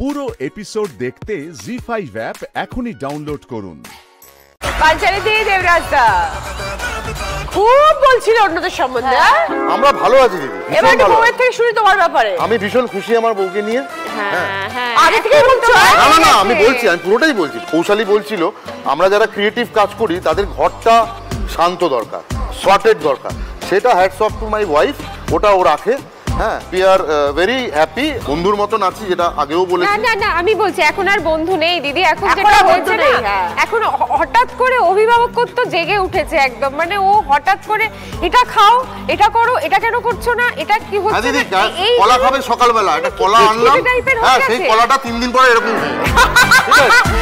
পুরো এপিসোড দেখতে জি5 অ্যাপ এখনই ডাউনলোড করুন। পাঞ্চালিদি দেবরাজদা খুব বলছিল অন্যদের সম্বন্ধে। আমরা ভালো আছি দিদি, এবার বউয়ের থেকে শুনি তোমার ব্যাপারে। আমি ভীষণ খুশি আমার বউকে নিয়ে। আগে থেকে বলছো? না আমি বলছি, আমি পুরোটাই বলছি। কৌশালী বলছিল আমরা যারা ক্রিয়েটিভ কাজ করি তাদের ঘরটা শান্ত দরকার, সর্টেড দরকার। সেটা hats off to my wife, ওটা ও রাখে। হ্যাঁ, উই আর ভেরি হ্যাপি, বন্ধুর মতন আছি, যেটা আগেও বলেছি। না আমি বলছি এখন আর বন্ধু নেই দিদি, এখন যেটা হয়েছে না, এখন হঠাৎ করে অভিভাবকত্ব জেগে উঠেছে একদম। মানে ও হঠাৎ করে এটা খাও, এটা করো, এটা কেন করছো না, এটা কি হচ্ছে? হ্যাঁ দিদি, কলা খাবে সকালবেলা, একটা কলা আনলাম, হ্যাঁ সেই কলাটা 3 দিন পরে এরকম হয়ে ঠিক আছে।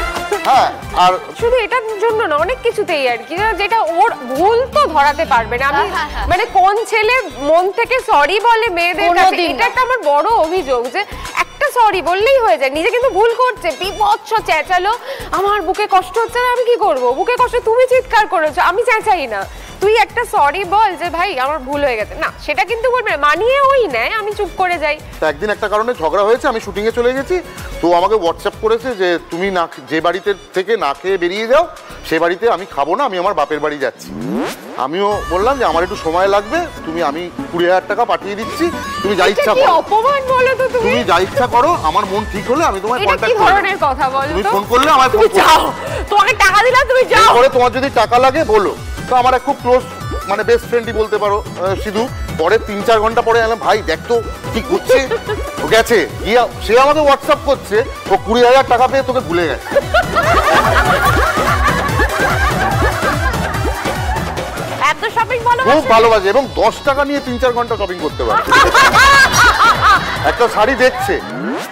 হ্যাঁ, আর শুধু এটার জন্য না, অনেক কিছুতেই আর কি, যেটা ওর ভুল তো ধরাতে পারবে না। আমি মানে কোন ছেলে মন থেকে সরি বলে মেয়েদের কাছে, এটা একটা আমার বড় অভিযোগ যে একটা সরি বললেই হয়ে যায়। নিজে কিন্তু ভুল করছে, বিভৎস চেঁচালো, আমার বুকে কষ্ট হচ্ছে, আমি কি করব? বুকে কষ্ট, তুমি চিৎকার করেছো, আমি চেঁচাই না। তুই একটা সরি বল যে ভাই আমার ভুল হয়ে গেছে, না সেটা কিন্তু বলবে না, মানিয়ে ওই নেয়, আমি চুপ করে যাই। একদিন একটা কারণে ঝগড়া হয়েছে, আমি শুটিং এ চলে গেছি, তো আমাকে হোয়াটসঅ্যাপ করেছে যে তুমি না যে বাড়িতে থেকে না খেয়ে বেরিয়ে যাও, সে বাড়িতে আমি খাবো না, আমি আমার বাপের বাড়ি যাচ্ছি। আমিও বললাম যে আমার একটু সময় লাগবে, আমি 20,000 টাকা পাঠিয়ে দিচ্ছি, তুমি যা ইচ্ছা করো। অপমান বলো তো তুমি যা ইচ্ছা করো, আমার মন ঠিক হলে আমি তোমায় কন্টাক্ট করব। কি ধরনের কথা বলো? তুমি ফোন করলে আমায় ফোন করো, যাও, তোমাকে টাকা দিলাম, তুমি যাও। পরে তোমার যদি টাকা লাগে বলো। তো আমার খুব ক্লোজ মানে বেস্ট ফ্রেন্ডই বলতে পারো সিধু। পরে 3-4 ঘন্টা পরে এলাম, ভাই দেখ তো কি করছে, ও গেছে গিয়া, সে আমাকে হোয়াটসঅ্যাপ করছে ও 20,000 টাকা পেয়ে তোকে ভুলে গেছে। এত শপিং খুব ভালোবাসে এবং 10 টাকা নিয়ে 3-4 ঘন্টা শপিং করতে পারে। একটা শাড়ি দেখছে,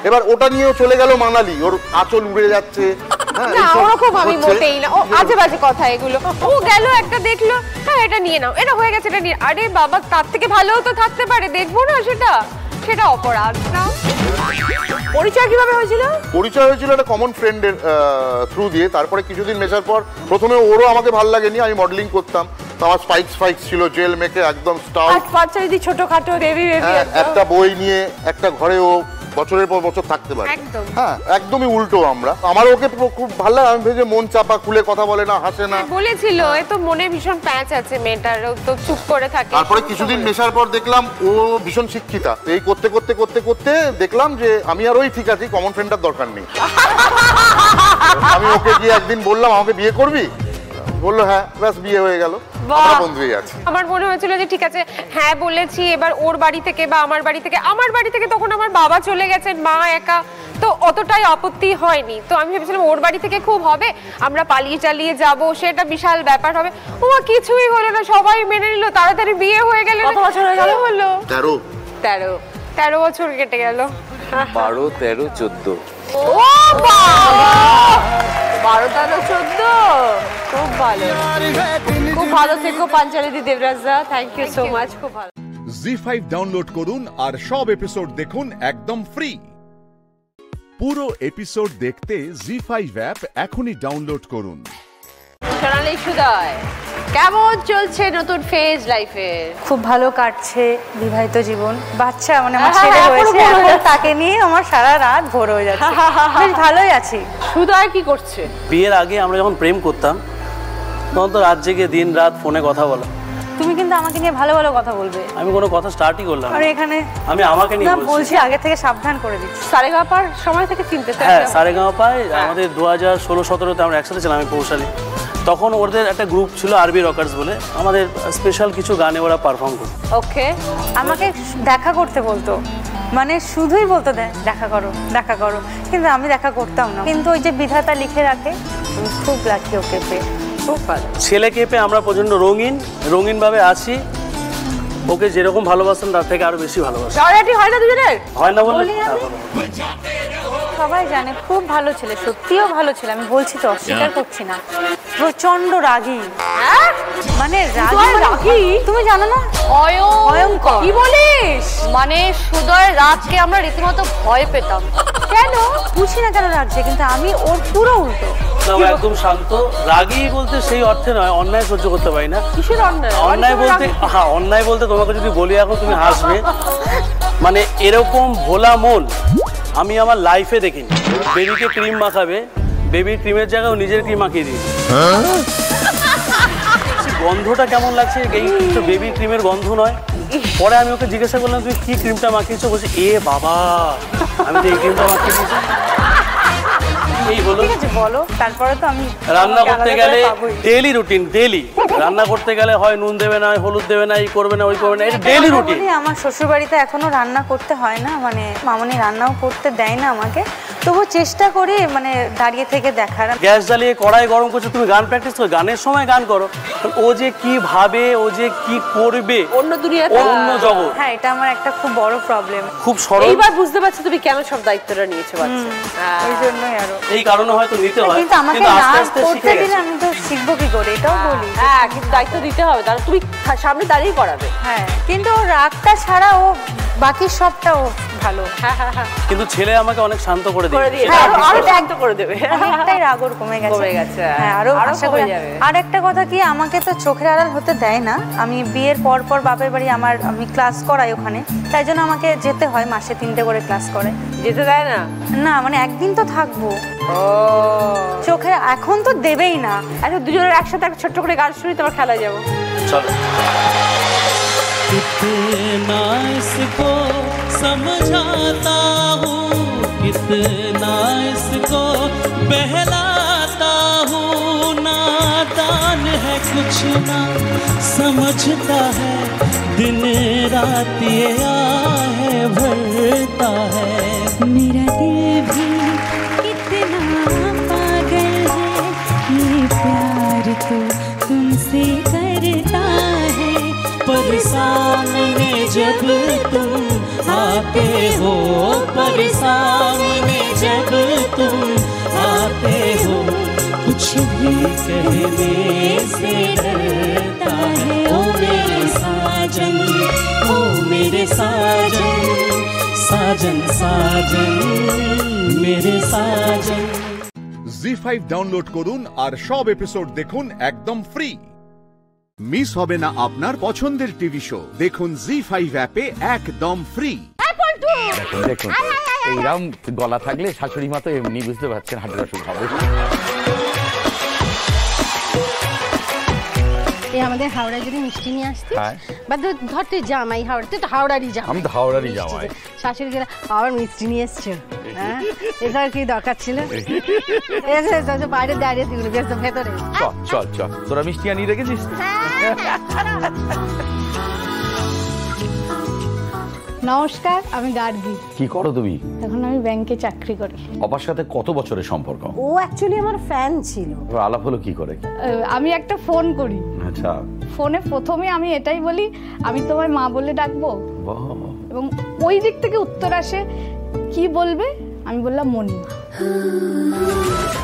এবার ওটা নিয়েও চলে গেল মানালি, ওর আঁচল উড়ে যাচ্ছে। না ওরকম আমি মোটেই না, ও আজে বাজে কথা এগুলো। ও গেল একটা দেখলো, হ্যাঁ এটা নিয়ে নাও, এটা হয়ে গেছে, এটা নিয়ে। আরে বাবা, তার থেকে ভালোও তো থাকতে পারে, দেখবো না সেটা অপরাধ না। পরিচয় কিভাবে হয়েছিল? পরিচয় হয়েছিল একটা কমন ফ্রেন্ডের থ্রু দিয়ে। তারপরে কিছুদিন মেশার পর প্রথমে ওরও আমাকে ভালো লাগেনি, আমি মডেলিং করতাম, তো আমার স্পাইকস ছিল, জেল মেখে একদম স্টাউট, বাচ্চাদি ছোটখাটো বেবি একটা বই নিয়ে একটা ঘরে ও বছরের পর বছর থাকতে পারে। হ্যাঁ, একদমই উল্টো আমরা। আমার ওকে খুব ভালো লাগে, আমি ভেবে মন চাপা, খুলে কথা বলে না, হাসে না। বলেছিল এ তো মনে ভীষণ প্যাঁচ আছে মেয়েটার, তো চুপ করে থাকে। তারপরে কিছুদিন মেশার পর দেখলাম ও ভীষণ শিক্ষিতা। এই করতে করতে দেখলাম যে আমি আর ওই ঠিক আছি, কমন ফ্রেন্ডটার দরকার নেই। আমি ওকে গিয়ে একদিন বললাম আমাকে বিয়ে করবি, বললো হ্যাঁ, ব্যাস বিয়ে হয়ে গেল, আমরা বন্ধুই আছি। আমার মনে হয়েছিল যে ঠিক আছে, হ্যাঁ বলেছি, এবার ওর বাড়ি থেকে বা আমার বাড়ি থেকে তখন আমার বাবা চলে গেছেন, মা একা, তো অতটাই আপত্তি হয়নি। তো আমি ভেবেছিলাম ওর বাড়ি থেকে খুব হবে, আমরা পালিয়ে চালিয়ে যাব, সেটা বিশাল ব্যাপার হবে। ওমা কিছুই হলো না, সবাই মেনে নিল, তাড়াতাড়ি বিয়ে হয়ে গেল। কত বছর হয়ে গেল? হলো 13 বছর কেটে গেল। 12, 13, 14। ও বাবা, 12, 13, 14, খুব ভালো থেকো পাঞ্চালিদি দেবরাজদা, থ্যাংক ইউ সো মাচ, খুব ভালো। জি5 ডাউনলোড করুন আর সব এপিসোড দেখুন একদম ফ্রি। পুরো এপিসোড দেখতে জি5 অ্যাপ এখনই ডাউনলোড করুন। সোনালী সুদয়, কেমন চলছে নতুন ফেজ লাইফে? খুব ভালো কাটছে বিবাহিত জীবন, বাচ্চা মানে আমার ছেলে হয়েছে, এখন তাকে নিয়ে আমার সারা রাত ভোর হয়ে যাচ্ছে, বেশ ভালোই আছি। সুদয় কি করছে? বিয়ের আগে আমরা যখন প্রেম করতাম তখন তো রাত জেগে দিন রাত ফোনে কথা বলা। তুমি কিন্তু আমাকে নিয়ে ভালো ভালো কথা বলবে। আমি কোনো কথা স্টার্টই করলাম আর এখানে আমি আমাকে নিয়ে বলছি, আগে থেকে সাবধান করে দিচ্ছি। সারেগাপার সময় থেকে চিনতে চাই। হ্যাঁ, সারেগামাপায় আমাদের 2016-17-তে আমরা একসাথে ছিলাম, আমি কৌশালী। তখন ওদের একটা গ্রুপ ছিল আরবি রকার্স বলে, আমাদের স্পেশাল কিছু গানে ওরা পারফর্ম করতো। ওকে, আমাকে দেখা করতে বলতো, মানে শুধুই বলতো দেখা করো, কিন্তু আমি দেখা করতাম না। কিন্তু ওই যে বিধাতা লিখে রাখে, খুব লাকি ওকে পেয়ে, খুব ভালো ছেলেকে পেয়ে। আমরা প্রচন্ড রঙিন ভাবে আছি, ওকে যেরকম ভালোবাসতাম তার থেকে আরো বেশি ভালোবাসি। হয় না দুজনের? হয় না বলে সবাই জানে খুব ভালো ছেলে, সত্যিও ভালো ছেলে, আমি বলছি তো, অস্বীকার করছি না। প্রচন্ড রাগী, মানে রাগী, তুমি জানো না? ভয়ঙ্কর। কি বলিস? মানে সুদয় রাতকে আমরা রীতিমতো ভয় পেতাম। কেন বুঝি না কেন রাগছে, কিন্তু আমি ওর পুরো উল্টো। একদম শান্ত, রাগী বলতে সেই অর্থে নয়, অন্যায় সহ্য করতে পারি না। কিসের অন্যায়? অন্যায় বলতে তোমাকে যদি বলি এখন তুমি হাসবে, মানে এরকম ভোলা মন আমি আমার লাইফে দেখিনি। বেবিকে ক্রিম মাখাবে, বেবির ক্রিমের জায়গায় নিজের ক্রিম মাখিয়ে দিই। গন্ধটা কেমন লাগছে, এই তো বেবির ক্রিমের গন্ধ নয়। পরে আমি ওকে জিজ্ঞাসা করলাম তুমি কি ক্রিমটা মাখিয়েছো, বলছি এ বাবা আমি তো এই ক্রিমটা মাখিয়ে দিয়েছি। এই বলো, ঠিক আছে বলো। তারপরে তো আমি রান্না করতে গেলে ডেইলি রুটিন, ডেইলি রান্না করতে গেলে হয় নুন দেবে না, হলুদ দেবে না, এই করবে না, ওই করবে না, এটা ডেইলি রুটিন। আমার শ্বশুর বাড়িতে এখনো রান্না করতে হয় না, মানে মামনি রান্নাও করতে দেয় না আমাকে, তবু চেষ্টা করি মানে দাঁড়িয়ে থেকে দেখার। গ্যাস জ্বালিয়ে কড়াই গরম করছো, তুমি গান প্র্যাকটিস করো, গানের সময় গান করো। ও যে কি ভাবে, ও যে কি করবে, অন্য দুনিয়া, অন্য জগৎ। হ্যাঁ, এটা আমার একটা খুব বড় প্রবলেম। খুব সরল। এইবার বুঝতে পারছি তুমি কেন সব দায়িত্বটা নিয়েছো বাচ্চা। এই জন্যই আরো এই কারণে হয়তো নিতে হয়, কিন্তু আমাকে আস্তে আস্তে করতে দিলে আমি তো শিখবো কি করে, এটাও বলি। হ্যাঁ, কিন্তু দায়িত্ব দিতে হবে, তাহলে তুমি সামনে দাঁড়িয়ে করাবে। হ্যাঁ, কিন্তু ওর রাগটা ছাড়া ও বাকি সবটা ও ভালো। কিন্তু ছেলে আমাকে অনেক শান্ত করে দিয়ে আরো শান্ত করে দেবে। অনেকটাই রাগ ওর কমে গেছে। হ্যাঁ, আরো আশা করি যাবে। আর একটা কথা কি, আমাকে তো চোখের আড়াল হতে দেয় না। আমি বিয়ের পর পর বাপের বাড়ি আমি ক্লাস করাই ওখানে, তাই জন্য আমাকে যেতে হয়, মাসে 3টে করে ক্লাস করে। যেতে দেয় না? না, মানে একদিন তো থাকবো। চোখে এখন তো দেবেই না। আচ্ছা, দুজনের একসাথে একটা ছোট্ট করে গান শুনি, তোমার খেলায় যাবো। চলো। कितना इसको समझाता हूँ, कितना इसको बहलाता हूँ, नादान है कुछ ना समझता है, दिन रात ये आहे भरता है। मेरा दिल भी कितना पागल है, ये प्यार तो तुमसे करता है, पर सामने जब तुम आते हो, पर सामने जब तुम आते हो, कुछ भी कहने से डरता है। ओ मेरे साजन, ओ मेरे साजन, साजन साजन मेरे साजन। জি5 ডাউনলোড করুন আর সব এপিসোড দেখুন একদম ফ্রি। মিস হবে না আপনার পছন্দের টিভি শো, দেখুন জি5 অ্যাপে একদম ফ্রি। দেখুন এইরকম গলা থাকলে শাশুড়ি মা তো এমনি বুঝতে পারছেন হাঁটুর অসুখ হবে। আমাদের হাওড়ায় যদি মিষ্টি নিয়ে আসতিস, বা ধর তুই জামাই হাওড়া, তুই তো হাওড়ারই জামাই। আমি তো হাওড়ারই জামাই। শাশুড়ি গেলে আবার মিষ্টি নিয়ে এসছো, হ্যাঁ এটা কি দরকার ছিল? বাইরে দাঁড়িয়ে দিল ভেতরে। চল চল, তোরা মিষ্টি আনিয়ে রেখেছিস? নমস্কার, আমি গার্গী। কি করো তুমি? এখন আমি ব্যাংকে চাকরি করি। অপার সাথে কত বছরের সম্পর্ক? ও অ্যাকচুয়ালি আমার ফ্যান ছিল। আলাপ হলো কি করে? আমি একটা ফোন করি। আচ্ছা। ফোনে প্রথমে আমি এটাই বলি, আমি তোমায় মা বলে ডাকবো, এবং ওই দিক থেকে উত্তর আসে কি বলবে, আমি বললাম মনি।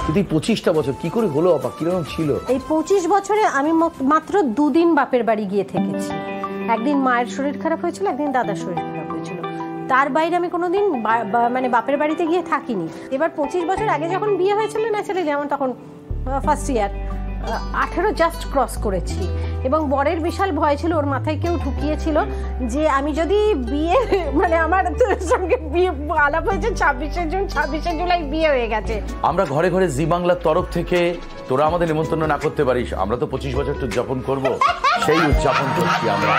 কিন্তু 25টা বছর কি করে হলো আপা, কিরকম ছিল? এই 25 বছরে আমি মাত্র 2 দিন বাপের বাড়ি গিয়ে থেকেছি। একদিন মায়ের শরীর খারাপ হয়েছিল, একদিন দাদার শরীর খারাপ হয়েছিল। তার বাইরে আমি কোনোদিন মানে বাপের বাড়িতে গিয়ে থাকিনি। এবার 25 বছর আগে যখন বিয়ে হয়েছিল ন্যাচারালি আমার তখন ফার্স্ট ইয়ার, 18 জাস্ট ক্রস করেছি, এবং বরের বিশাল ভয় ছিল, ওর মাথায় কেউ ঢুকিয়েছিল যে আমি যদি বিয়ে মানে আমার সঙ্গে বিয়ে আলাপ হয়েছে 26শে জুলাই বিয়ে হয়ে গেছে। আমরা ঘরে ঘরে জি বাংলার তরফ থেকে তোরা আমাদের নিমন্ত্রণ না করতে পারিস, আমরা তো 25 বছর উদযাপন করব, সেই উদযাপন করছি আমরা।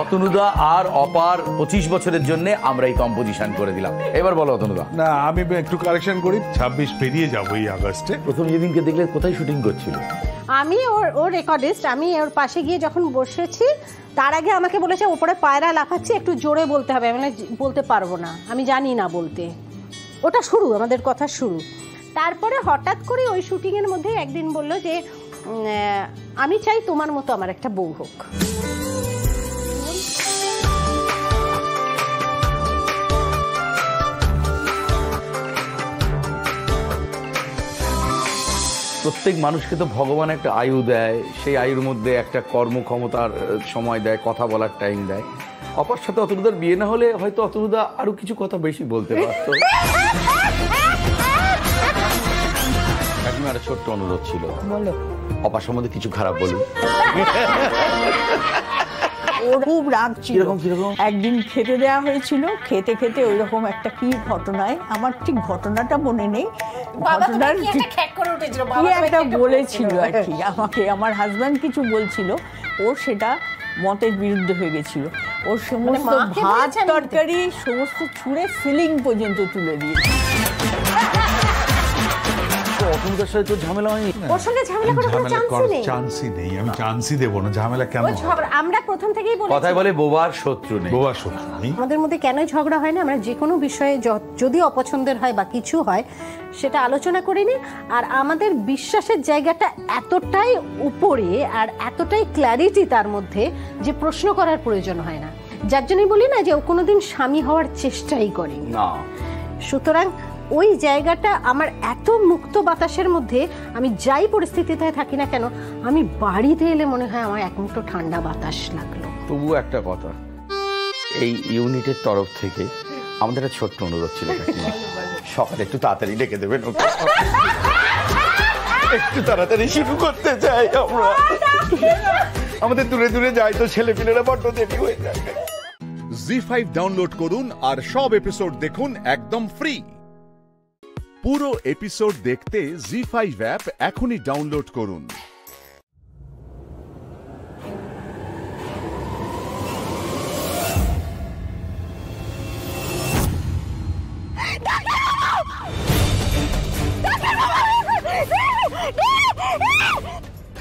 অতনুদা আর অপার 25 বছরের জন্য আমরা এই কম্পোজিশন করে দিলাম। এবার বলো অতনুদা। না, আমি একটু কারেকশন করি, 26 পেরিয়ে যাবো এই আগস্টে। প্রথম যেদিনকে দেখলে কোথায় শুটিং করছিল? আমি ওর রেকর্ডিস্ট, আমি ওর পাশে গিয়ে যখন বসেছি তার আগে আমাকে বলেছে ওপরে পায়রা লাফাচ্ছে, একটু জোরে বলতে হবে। আমি বলতে পারবো না, আমি জানি না বলতে। ওটা শুরু, আমাদের কথা শুরু। তারপরে হঠাৎ করে ওই শুটিংয়ের মধ্যে একদিন বললো যে আমি চাই তোমার মতো আমার একটা বউ হোক। প্রত্যেক মানুষকে তো ভগবান একটা আয়ু দেয়, সেই আয়ুর মধ্যে একটা কর্মক্ষমতার সময় দেয়, কথা বলার টাইম দেয়। অপার সাথে অতনুদার বিয়ে না হলে হয়তো অতনুদা আরো কিছু কথা বেশি বলতে পারতো। এখন একটা ছোট্ট অনুরোধ ছিল, বলো। অপার সম্বন্ধে কিছু খারাপ বলুন। ও ওর খুব রাগ ছিল। একদিন খেতে দেওয়া হয়েছিল, খেতে খেতে ওই রকম একটা কি ঘটনায়, আমার ঠিক ঘটনাটা মনে নেই, ঘটনার কি একটা বলেছিল আর কি আমাকে, আমার হাজব্যান্ড কিছু বলছিল, ও সেটা মতের বিরুদ্ধে হয়ে গেছিল। ওর সমস্ত ভাত তরকারি সমস্ত ছুঁড়ে সিলিং পর্যন্ত তুলে দিয়েছে। অতনুদার সাথে তো ঝামেলা হয়নি? ওর সঙ্গে ঝামেলা করার কোনো চান্সই নেই। আমি চান্সই দেব না, ঝামেলা কেন? আমরা প্রথম থেকেই বলেছি, কথাই বলে বোবার শত্রু নেই। বোবার শত্রু নেই। আমাদের মধ্যে কেন ঝগড়া হয় না, আমরা যে কোনো বিষয়ে যদি অপছন্দের হয় বা কিছু হয় সেটা আলোচনা করে নিই। আর আমাদের বিশ্বাসের জায়গাটা এতটাই উপরে আর এতটাই ক্ল্যারিটি তার মধ্যে যে প্রশ্ন করার প্রয়োজন হয় না। যার জন্যই বলি না যে ও কোনোদিন স্বামী হওয়ার চেষ্টাই করেনি না। সুতরাং ওই জায়গাটা আমার এত মুক্ত বাতাসের মধ্যে, আমি যাই পরিস্থিতিতে থাকি না কেন, আমি বাড়িতে এলে মনে হয় আমার এক মুঠো ঠান্ডা বাতাস লাগলো। তবু একটা কথা, এই ইউনিটের তরফ থেকে আমাদের একটা ছোট্ট অনুরোধ ছিল, সকালে একটু তাড়াতাড়ি ডেকে দেবেন, একটু তাড়াতাড়ি শুরু করতে চাই আমরা। আমাদের দূরে দূরে যাই তো ছেলেপিলেরা বড্ড দেরি হয়ে যায়। জি5 ডাউনলোড করুন আর সব এপিসোড দেখুন একদম ফ্রি। পুরো এপিসোড দেখতে জি5 অ্যাপ এখনই ডাউনলোড করুন।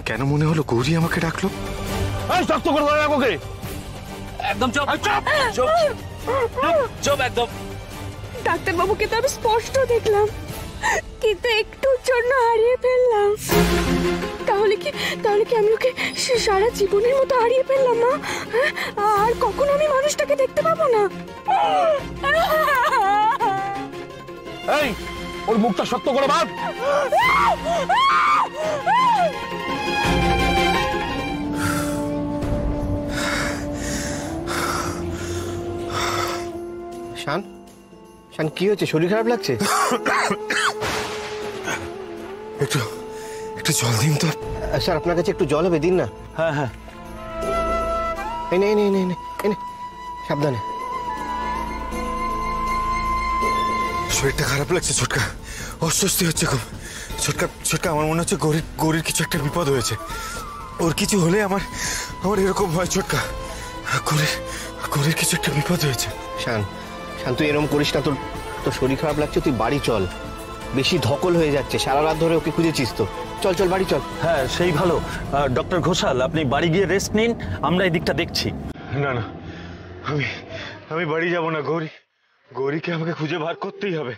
কেন মনে হলো গৌরী আমাকে ডাকলো? শক্ত করে ধরে রাখো, একদম চুপ চুপ চুপ চুপ একদম। ডাক্তারবাবুকে তো আমি স্পষ্ট দেখলাম, কিন্তু একটুর জন্য হারিয়ে ফেললাম। তাহলে কি আমি ওকে সারা জীবনের মতো হারিয়ে ফেললাম না? আর কখনো আমি মানুষটাকে দেখতে পাবো না। এই ওর মুখটা শক্ত করে বাঁধ। শান, শান কি হচ্ছে? শরীর খারাপ লাগছে? একটু জল দিন তো। স্যার আপনার কাছে একটু জল হবে, দিন না। হ্যাঁ হ্যাঁ, এই নে, সাবধানে। শরীরটা খারাপ লাগছে ছোটকা, অস্বস্তি হচ্ছে খুব। ছোটকা আমার মনে হচ্ছে গৌরীর কিছু একটা বিপদ হয়েছে। ওর কিছু হলে আমার এরকম হয় ছোটকা। গৌরীর কিছু একটা বিপদ হয়েছে। শান, তুই এরকম করিস না। তোর শরীর খারাপ লাগছে, তুই বাড়ি চল। বেশি ধকল হয়ে যাচ্ছে, সারা রাত ধরে ওকে খুঁজেছিস তো। চল বাড়ি চল। হ্যাঁ সেই ভালো। ডক্টর ঘোষাল, আপনি বাড়ি গিয়ে রেস্ট নিন, আমরা এই দিকটা দেখছি। না আমি বাড়ি যাব না। গৌরীকে আমাকে খুঁজে বার করতেই হবে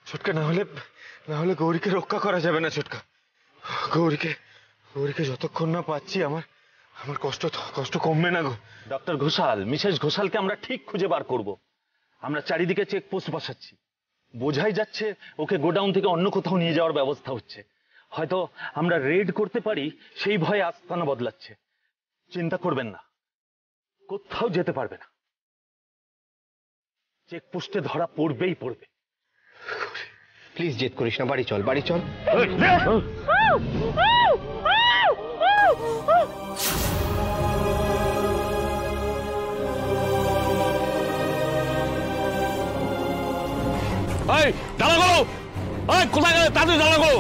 ছোটকা, না হলে গৌরীকে রক্ষা করা যাবে না ছোটকা। গৌরীকে যতক্ষণ না পাচ্ছি আমার কষ্ট কমবে না গো। ডক্টর ঘোষাল, মিসেস ঘোষালকে আমরা ঠিক খুঁজে বার করব। আমরা চারিদিকে চেকপোস্ট বসাচ্ছি, বোঝাই যাচ্ছে ওকে গোডাউন থেকে অন্য কোথাও নিয়ে যাওয়ার ব্যবস্থা হচ্ছে। হয়তো আমরা রেড করতে পারি, সেই ভয়ে আস্তানা বদলাচ্ছে। চিন্তা করবেন না, কোথাও যেতে পারবে না। চেকপোস্টে ধরা পড়বেই পড়বে। প্লিজ জেদ করিস না, বাড়ি চল। দাঁড়া করো, কোথায় গেলে? তাড়াতাড়ি দাঁড়া করো।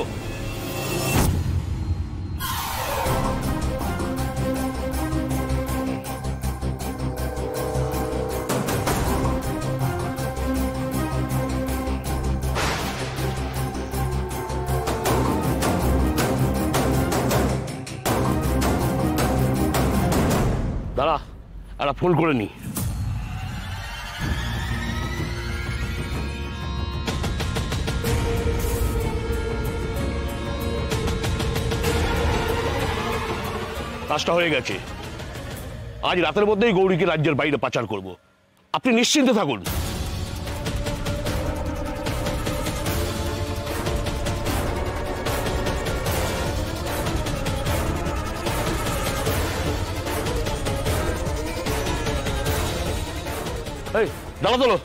দাঁড়া, একটা ফোন করে নি। কাজটা হয়ে গেছে। আজ রাতের মধ্যেই গৌরীকে রাজ্যের বাইরে পাচার করব, আপনি নিশ্চিন্তে থাকুন। এই দাঁড়া তোলো।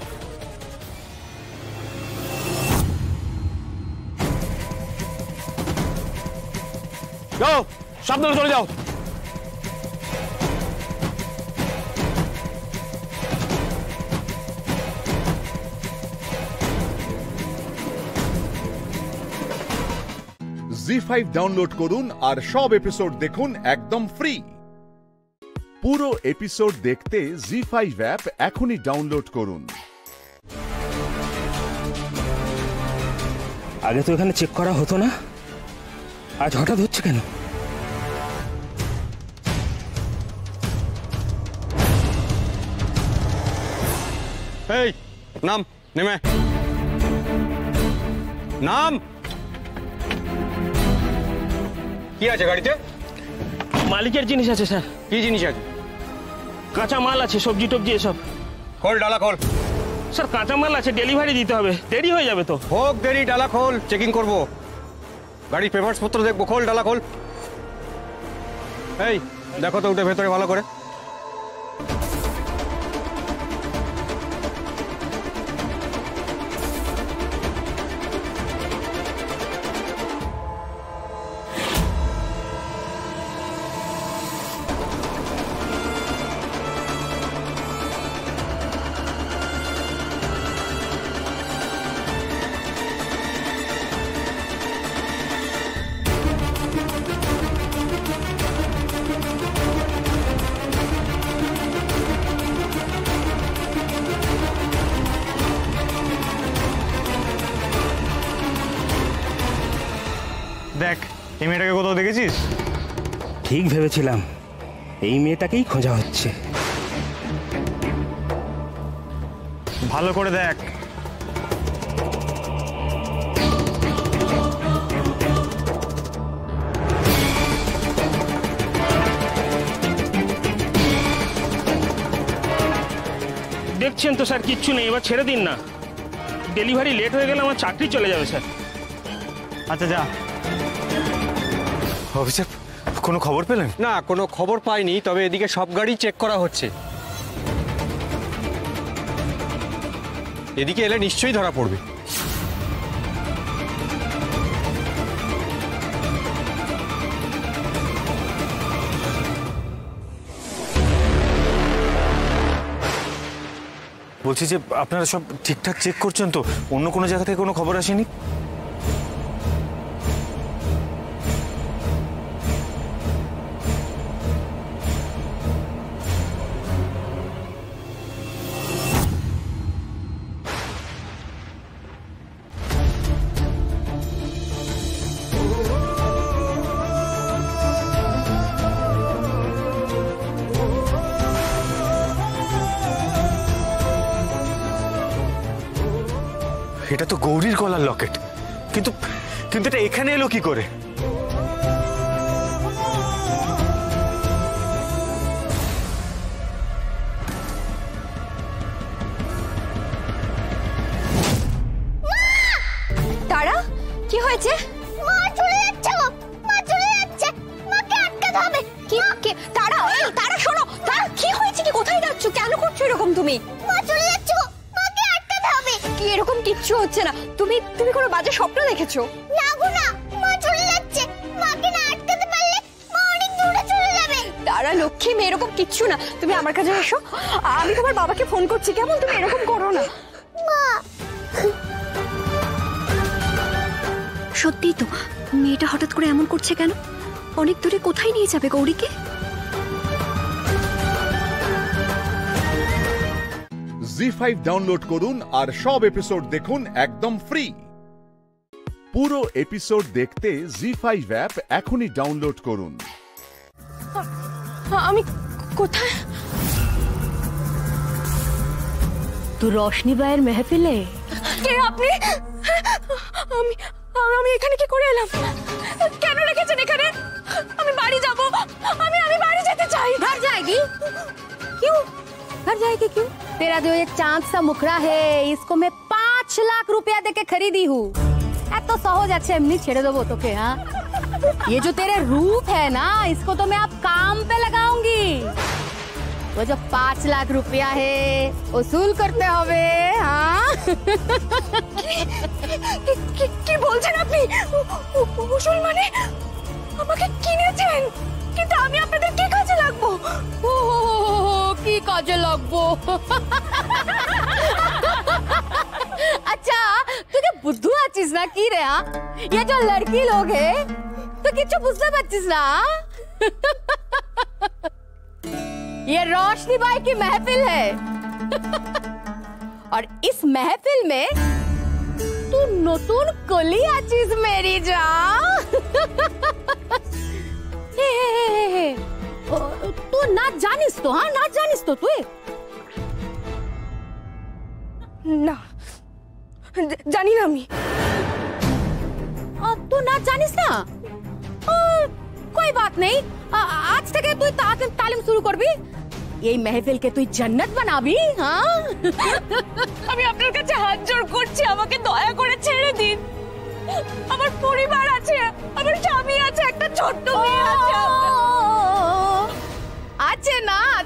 যাও, সাবধানে চলে যাও। জি5 ডাউনলোড করুন আর সব এপিসোড দেখুন একদম ফ্রি। পুরো এপিসোড দেখতে জি5 অ্যাপ এখনই ডাউনলোড করুন। আগে তো এখানে চেক করা হতো না, আজ হঠাৎ হচ্ছে কেন? এই নাম, নেমে নাম। কি আছে গাড়িতে? মালিকের জিনিস আছে স্যার। কি জিনিস আছে? কাঁচা মাল আছে, সবজি টবজি এসব। খোল, ডালা খোল। স্যার কাঁচা মাল আছে, ডেলিভারি দিতে হবে, দেরি হয়ে যাবে তো। হোক দেরি, ডালা খোল, চেকিং করবো, গাড়ির পেপারস পত্র দেখবো। খোল, ডালা খোল। এই দেখো তো উঠে ভেতরে ভালো করে। দেখ, এই মেয়েটাকে কোথাও দেখেছিস? ঠিক ভেবেছিলাম, এই মেয়েটাকেই খোঁজা হচ্ছে। ভালো করে দেখ। দেখছেন তো স্যার, কিচ্ছু নেই, এবার ছেড়ে দিন না। ডেলিভারি লেট হয়ে গেলে আমার চাকরি চলে যাবে স্যার। আচ্ছা যা। অফিসার, কোনো খবর পেলেন? না, কোনো খবর পাইনি, তবে এদিকে সব গাড়ি চেক করা হচ্ছে। এদিকে এলে নিশ্চয়ই ধরা পড়বে। বলছি যে আপনারা সব ঠিকঠাক চেক করছেন তো? অন্য কোনো জায়গা থেকে কোনো খবর আসেনি? এটা তো গৌরীর গলার লকেট, কিন্তু কিন্তু এটা এখানে এলো কি করে? তারা কি হয়েছে? মা চলে যাচ্ছে, মা চলে যাচ্ছে, মাকে আটকাতে হবে। কি তারা? এই তারা শোনো, তারা কি হয়েছে? কি কোথায় যাচ্ছ? কেন করছো এরকম তুমি? মা চলে যাচ্ছে, মাকে আটকাতে হবে। কি এরকম কিচ্ছু হচ্ছে না, তুমি কোনো বাজে স্বপ্ন দেখেছো? না গো না, মা চলে যাচ্ছে, মাকে না আটকাতে পারলে মা অনেক দূরে চলে যাবে। তারা লক্ষ্মী মেয়ে, এরকম কিচ্ছু না, তুমি আমার কাছে এসো, আমি তোমার বাবাকে ফোন করছি, কেমন? তুমি এরকম করো না। মা সত্যি তো, মেয়েটা হঠাৎ করে এমন করছে কেন? অনেক দূরে কোথায় নিয়ে যাবে গৌরীকে? জি5 ডাউনলোড করুন আর সব এপিসোড দেখুন একদম ফ্রি। পুরো এপিসোড দেখতে জি5 অ্যাপ এখনই ডাউনলোড করুন। আমি কোথায়? তো রোশনি ভাইয়ের মেহফিলে? কে আপনি? আমি এখানে কি করে এলাম? কেন রেখেছেন এখানে? আমি বাড়ি যাব, আমি বাড়ি যেতে চাই। घर जाएगी? क्यों घर जाएगी क्यों? तेरा जो ये चांद सा मुखड़ा है, इसको मैं 5 लाख रुपया देके खरीदी हूँ। तो सहज अच्छे एमनी छेड़े दो तो के। हाँ, ये जो तेरे रूप है ना, इसको तो मैं अब काम पे लगाऊंगी। वो जो 5 लाख रुपया है वसूल करते होवे। हाँ কি বলছেন আপনি? উসুল মানে আমাকে কিনেছেন? কিন্তু আমি আপনাদের কি কাজে লাগবো? ও কি কাজে লাগবো? अच्छा तुझे बुद्धू आचीज ना की रे? हाँ, ये जो लड़की लोग है তো কিছু বুঝতে পারছিস না? ये रोशनी बाई की महफिल है और इस महफिल में तू नतून कली आছিস मेरी जान। तू नाच জানিস তো? হ্যাঁ নাচ জানিস তো তুই? না জানি না আমি। तू नाच জানিস না? कोई बात नहीं, आज থেকে তুই তালিম শুরু করবি। এই মেহফিলকে তুই জান্নাত বানাবি। হ্যাঁ আমি আপনার কাছে হাত জোড় করছি, আমাকে দয়া করে ছেড়ে দিন। আমার পরিবার আছে, আমার স্বামী আছে, একটা ছোট্ট মেয়ে আছে।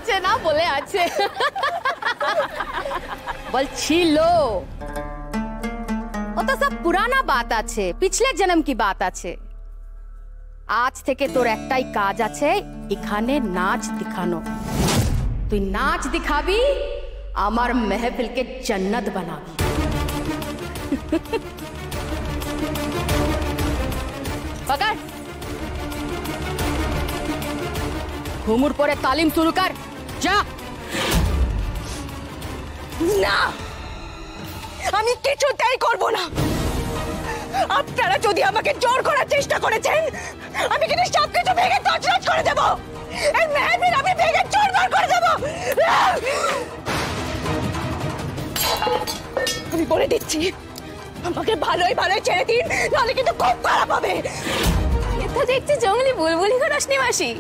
আছে না বলে আছে। বলছি লো, ও তো সব পুরানা বাত আছে, পিছলে জন্ম কি বাত আছে। আজ থেকে তোর একটাই কাজ আছে, এখানে নাচ দেখানো। তুই নাচ দিখাবি, আমার মেহফিলকে জান্নাত বানাবি। पकड़ घुमुर परे तालीम शुरू कर जा। না আমি কিছুতেই করব না। আপনারা যদি আমাকে জোর করার চেষ্টা করেছেন, আমি কিন্তু সবকিছু ভেঙে তছনছ করে দেব। এই মেহফিল আমি ভেঙে চুরমার করে দেব। আমি বলে দিচ্ছি, আমাকে ভালোই ভালোই ছেড়ে দিন, নাহলে কিন্তু খুব খারাপ হবে। এটা দেখছি জঙ্গলি বুলবুলি গো রোশনি মাসি,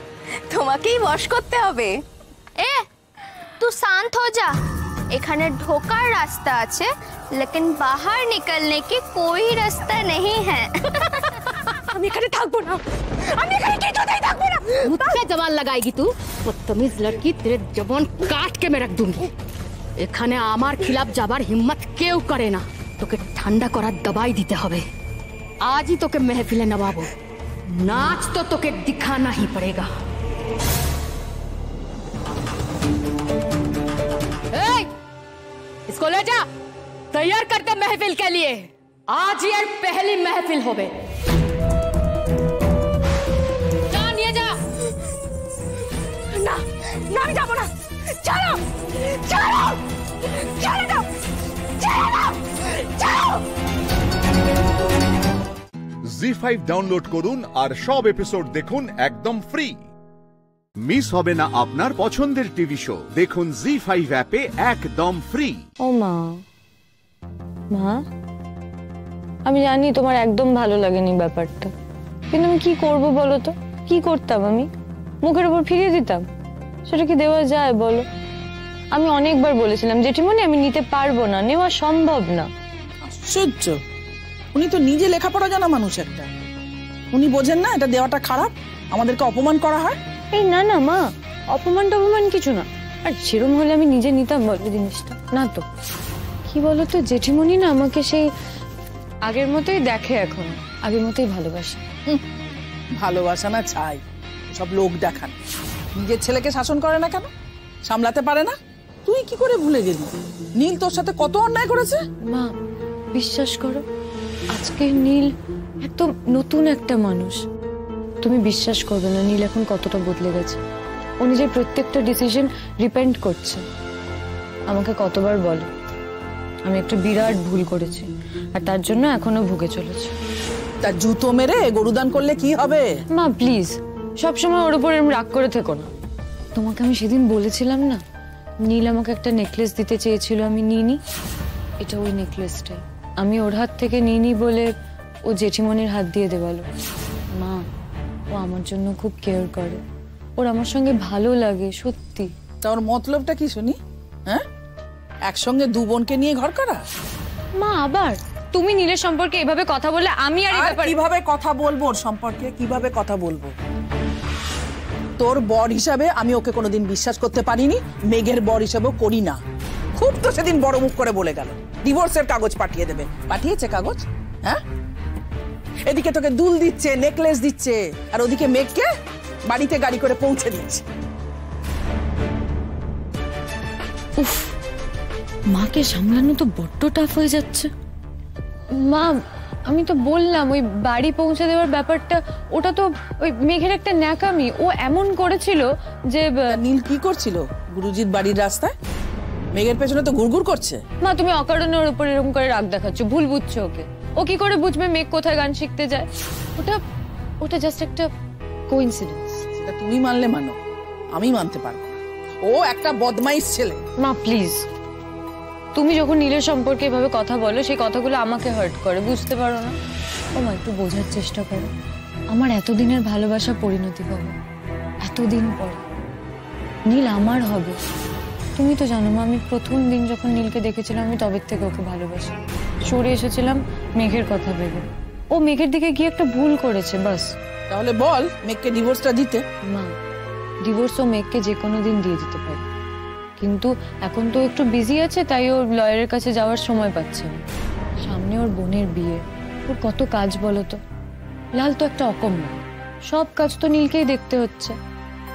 তোমাকেই বশ করতে হবে। এ तू शांत हो जा, এখানে ঢোকার রাস্তা আছে, लेकिन बाहर निकलने की कोई रास्ता नहीं है। আমি এখানে থাকবো না, আমি এখানে কিছুতেই থাকবো না। मुझसे जबान लगाएगी तू? बदतमीज लड़की, तेरे जबान काट के मैं रख दूंगी। এখানে আমার খিলাফ যাবার হিম্মত কেউ করে না। তোকে ঠান্ডা করার দবাই দিতে হবে। আজই তোকে মেহফিলে নবাবো। नाच तो তোকে दिखाना ही पड़ेगा। इसको ले जा, तैयार करते महफिल के लिए। आज ये पहली महफिल होवे। जा निये जा। না না আমি যাবো না। চলো চলো চলো দাও চলো চলো। জি5 ডাউনলোড করুন আর সব এপিসোড দেখুন একদম ফ্রি। মিস হবে না আপনার পছন্দের টিভি শো, দেখুন জি5 অ্যাপে একদম ফ্রি। ও মা, মা আমি জানি তোমার একদম ভালো লাগেনি ব্যাপারটা, কিন্তু আমি কি করব বলো তো? কি করতাম আমি? মুখের উপর ফিরিয়ে দিতাম? সেটা কি দেওয়া যায় বলো? আমি অনেকবার বলেছিলাম জেঠিমণি আমি নিতে পারবো না, নেওয়া সম্ভব না। আশ্চর্য, উনি তো নিজে লেখাপড়া জানা মানুষ একটা, উনি বোঝেন না এটা দেওয়াটা খারাপ, আমাদেরকে অপমান করা হয়। এই না না মা, অপমান টপমান কিছু না। আর সেরম হলে আমি নিজে নিতাম বলো জিনিসটা? না তো। কি বলো তো, জেঠিমণি না আমাকে সেই আগের মতোই দেখে, এখন আগের মতোই ভালোবাসে। ভালোবাসা না চাই, সব লোক দেখান। নিজের ছেলেকে শাসন করে না কেন? সামলাতে পারে না? তুই কি করে ভুলে গেলি নীল তোর সাথে কত অন্যায় করেছে? মা বিশ্বাস করো, আজকে নীল একদম নতুন একটা মানুষ। তুমি বিশ্বাস করবে না নীল এখন কতটা বদলে গেছে। ও নিজের প্রত্যেকটা ডিসিশন রিপেন্ট করছে। আমাকে কতবার বলে আমি একটা বিরাট ভুল করেছি, আর তার জন্য এখনো ভুগে চলেছে। তার জুতো মেরে গরুদান করলে কি হবে? মা প্লিজ সবসময় ওর উপর এরকম রাগ করে থেকো না। তোমাকে আমি সেদিন বলেছিলাম না নীল আমাকে একটা নেকলেস দিতে চেয়েছিল, আমি নিইনি। এটা ওই নেকলেসটাই আমি ওর হাত থেকে নিইনি বলে ও জেঠিমণির হাত দিয়ে দেওয়ালো। মা ও আমার জন্য খুব কেয়ার করে, ওর আমার সঙ্গে ভালো লাগে সত্যি। তা ওর মতলবটা কি শুনি? হ্যাঁ, একসঙ্গে দু বোনকে নিয়ে ঘর করা? মা আবার তুমি নীলের সম্পর্কে এভাবে কথা বললে আমি আর কিভাবে কথা বলবো ওর সম্পর্কে? কিভাবে কথা বলবো? তোর বর হিসাবে আমি ওকে কোনোদিন বিশ্বাস করতে পারিনি, মেঘের বর হিসাবেও করি না। খুব তো সেদিন বড় মুখ করে বলে গেল ডিভোর্সের কাগজ পাঠিয়ে দেবে। পাঠিয়েছে কাগজ? হ্যাঁ, এদিকে তোকে দুল দিচ্ছে, নেকলেস দিচ্ছে, আর ওদিকে মেঘকে বাড়িতে গাড়ি করে পৌঁছে দিচ্ছে। উফ, মাকে সামলানো তো বড্ড টাফ হয়ে যাচ্ছে। মা আমি তো বললাম ওই বাড়ি পৌঁছে দেওয়ার ব্যাপারটা, ওটা তো ওই মেঘের একটা ন্যাকামি। ও এমন করেছিল যে নীল কি করছিল গুরুজির বাড়ির রাস্তায়? মেঘের পেছনে তো ঘুরঘুর করছে। মা তুমি অকারণে ওর উপর এরকম করে রাগ দেখাচ্ছ, ভুল বুঝছো ওকে। ও কি করে বুঝবে মেঘ কোথায় গান শিখতে যায়? ওটা ওটা জাস্ট একটা কোইন্সিডেন্স। সেটা তুমি মানলে মানো, আমি মানতে পারবো না। ও একটা বদমাইশ ছেলে। মা প্লিজ, তুমি যখন নীলের সম্পর্কে এভাবে কথা বলো সেই কথাগুলো আমাকে হার্ট করে, বুঝতে পারো না? ও মা একটু বোঝার চেষ্টা করো। আমার এতদিনের ভালোবাসা পরিণতি পাবো এতদিন পরে। নীল আমার হবে। তুমি তো জানো মা, আমি প্রথম দিন যখন নীলকে দেখেছিলাম আমি তবে থেকে ওকে ভালোবাসি। সরে এসেছিলাম মেঘের কথা ভেবে। ও মেঘের দিকে গিয়ে একটা ভুল করেছে, বাস। তাহলে বল মেঘকে ডিভোর্সটা দিতে। মা ডিভোর্স ও মেঘকে যে কোনো দিন দিয়ে দিতে পারে, কিন্তু এখন তো একটু বিজি আছে, তাই ওর লয়ারের কাছে যাওয়ার সময় পাচ্ছে না। সামনে ওর বোনের বিয়ে, ওর কত কাজ বলো তো। লাল তো একটা অকম্য, সব কাজ তো নীলকেই দেখতে হচ্ছে।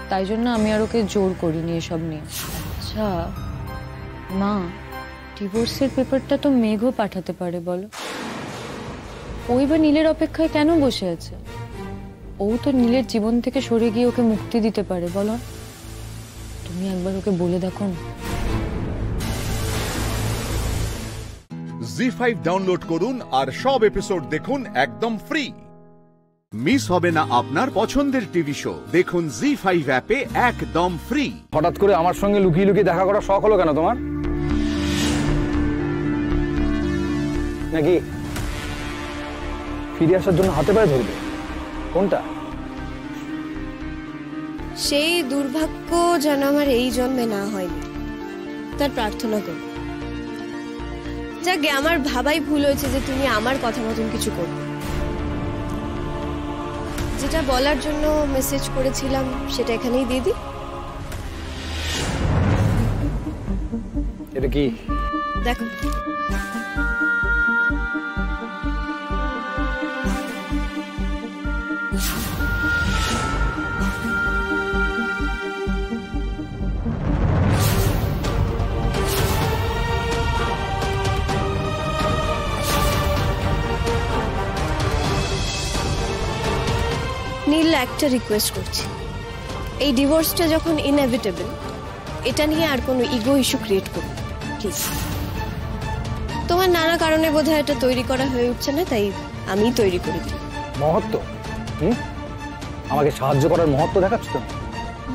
তাই জন্য আমি আর ওকে জোর করিনি এসব নিয়ে। আচ্ছা মা, ডিভোর্সের পেপারটা তো মেঘও পাঠাতে পারে, বলো? ওই বা নীলের অপেক্ষায় কেন বসে আছে? ও তো নীলের জীবন থেকে সরে গিয়ে ওকে মুক্তি দিতে পারে, বলো? তুমি একবার ওকে বলে দেখো না। জি5 ডাউনলোড করুন আর সব এপিসোড দেখুন একদম ফ্রি। মিস হবে না আপনার পছন্দের টিভি শো, দেখুন জি5 অ্যাপে একদম ফ্রি। হঠাৎ করে আমার সঙ্গে লুকিয়ে লুকিয়ে দেখা করার শখ হলো কেন তোমার? নাকি ফিরে আসার জন্য হাতে পায়ে ধরবে? কোনটা? সেই দুর্ভাগ্য যেন আমার এই জন্মে না হয়নি, তার প্রার্থনা করো। যাকে আমার ভাবাই ভুল হয়েছে যে তুমি আমার কথা মতন কিছু করবে। যেটা বলার জন্য মেসেজ করেছিলাম সেটা এখানেই দিয়ে দিই। এটা কি? দেখো, নীল একটা রিকোয়েস্ট করছি, এই ডিভোর্সটা যখন ইনএভিটেবল, এটা নিয়ে আর কোনো ইগো ইস্যু ক্রিয়েট করো প্লিজ। তোমার নানা কারণে বোধহয় এটা তৈরি করা হয়ে উঠছে না, তাই আমি তৈরি করে দিই। মহত্ব? আমাকে সাহায্য করার মহত্ব দেখাচ্ছ তো?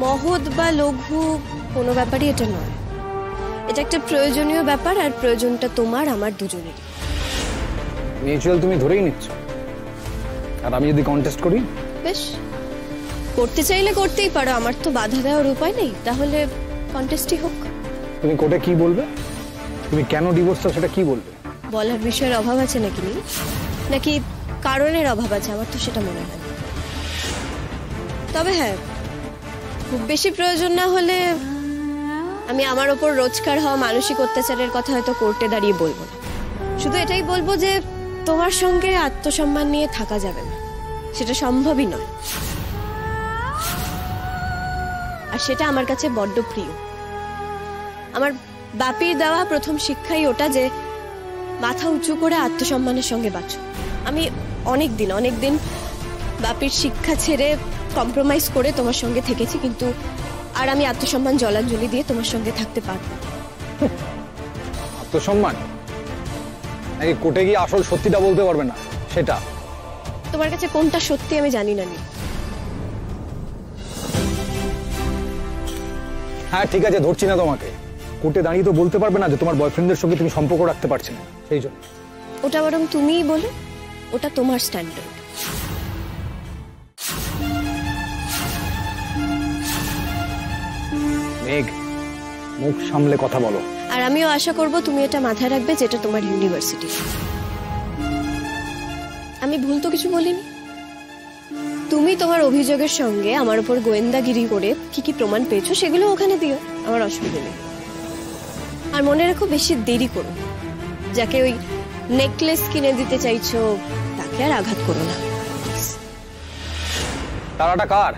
মহৎ বা লঘু কোনো ব্যাপারই এটা নয়। এটা একটা প্রয়োজনীয় ব্যাপার, আর প্রয়োজনটা তোমার আমার দুজনেরই। মিউচুয়াল তুমি ধরেই নিচ্ছ, আর আমি যদি কন্টেস্ট করি? বেশ, করতে চাইলে করতেই পারো, আমার তো বাধা দেওয়ার উপায় নেই। তাহলে কন্টেস্টই হোক। তুমি কোর্টে কি বলবে? তুমি কেন ডিভোর্স চাও সেটা কি বলবে? বলার বিষয়ের অভাব আছে নাকি নীল? নাকি কারণের অভাব আছে? আমার তো সেটা মনে হয়। তবে হ্যাঁ, খুব বেশি প্রয়োজন না হলে আমি আমার ওপর রোজকার হওয়া মানসিক অত্যাচারের কথা হয়তো কোর্টে দাঁড়িয়ে বলবো না। শুধু এটাই বলবো যে তোমার সঙ্গে আত্মসম্মান নিয়ে থাকা যাবে না, সেটা সম্ভবই নয়। আর সেটা আমার কাছে বড্ড প্রিয়। আমার বাপির দেওয়া প্রথম শিক্ষাই ওটা যে মাথা উঁচু করে আত্মসম্মানের সঙ্গে বাঁচো। আমি অনেক দিন বাপির শিক্ষা ছেড়ে কম্প্রোমাইজ করে তোমার সঙ্গে থেকেছি, কিন্তু আর আমি আত্মসম্মান জলাঞ্জলি দিয়ে তোমার সঙ্গে থাকতে পারবো। আত্মসম্মান নাকি কোর্টে গিয়ে আসল সত্যিটা বলতে পারবে না সেটা? তোমার কাছে কোনটা সত্যি আমি জানি না। হ্যাঁ ঠিক আছে, ধরছি না তোমাকে। কোর্টে দাঁড়িয়ে তো বলতে পারবে না যে তোমার বয়ফ্রেন্ডের সঙ্গে তুমি সম্পর্ক রাখতে পারছো না, সেই জন্য। ওটা বরং তুমিই বলো, ওটা তোমার স্ট্যান্ডার্ড। মেঘ, মুখ সামলে কথা বলো। আর আমিও আশা করব তুমি এটা মাথায় রাখবে, যেটা তোমার ইউনিভার্সিটি। আমি ভুল তো কিছু বলিনি। তুমি তোমার অভিযোগের সঙ্গে আমার উপর গোয়েন্দাগিরি করে কি কি প্রমাণ পেয়েছো সেগুলো ওখানে দিও, আমার অসুবিধা নেই। আর মনে রাখো, বেশি দেরি করো। যাকে ওই নেকলেস কিনে দিতে চাইছো তাকে আর আঘাত করো না। তারাটা কার?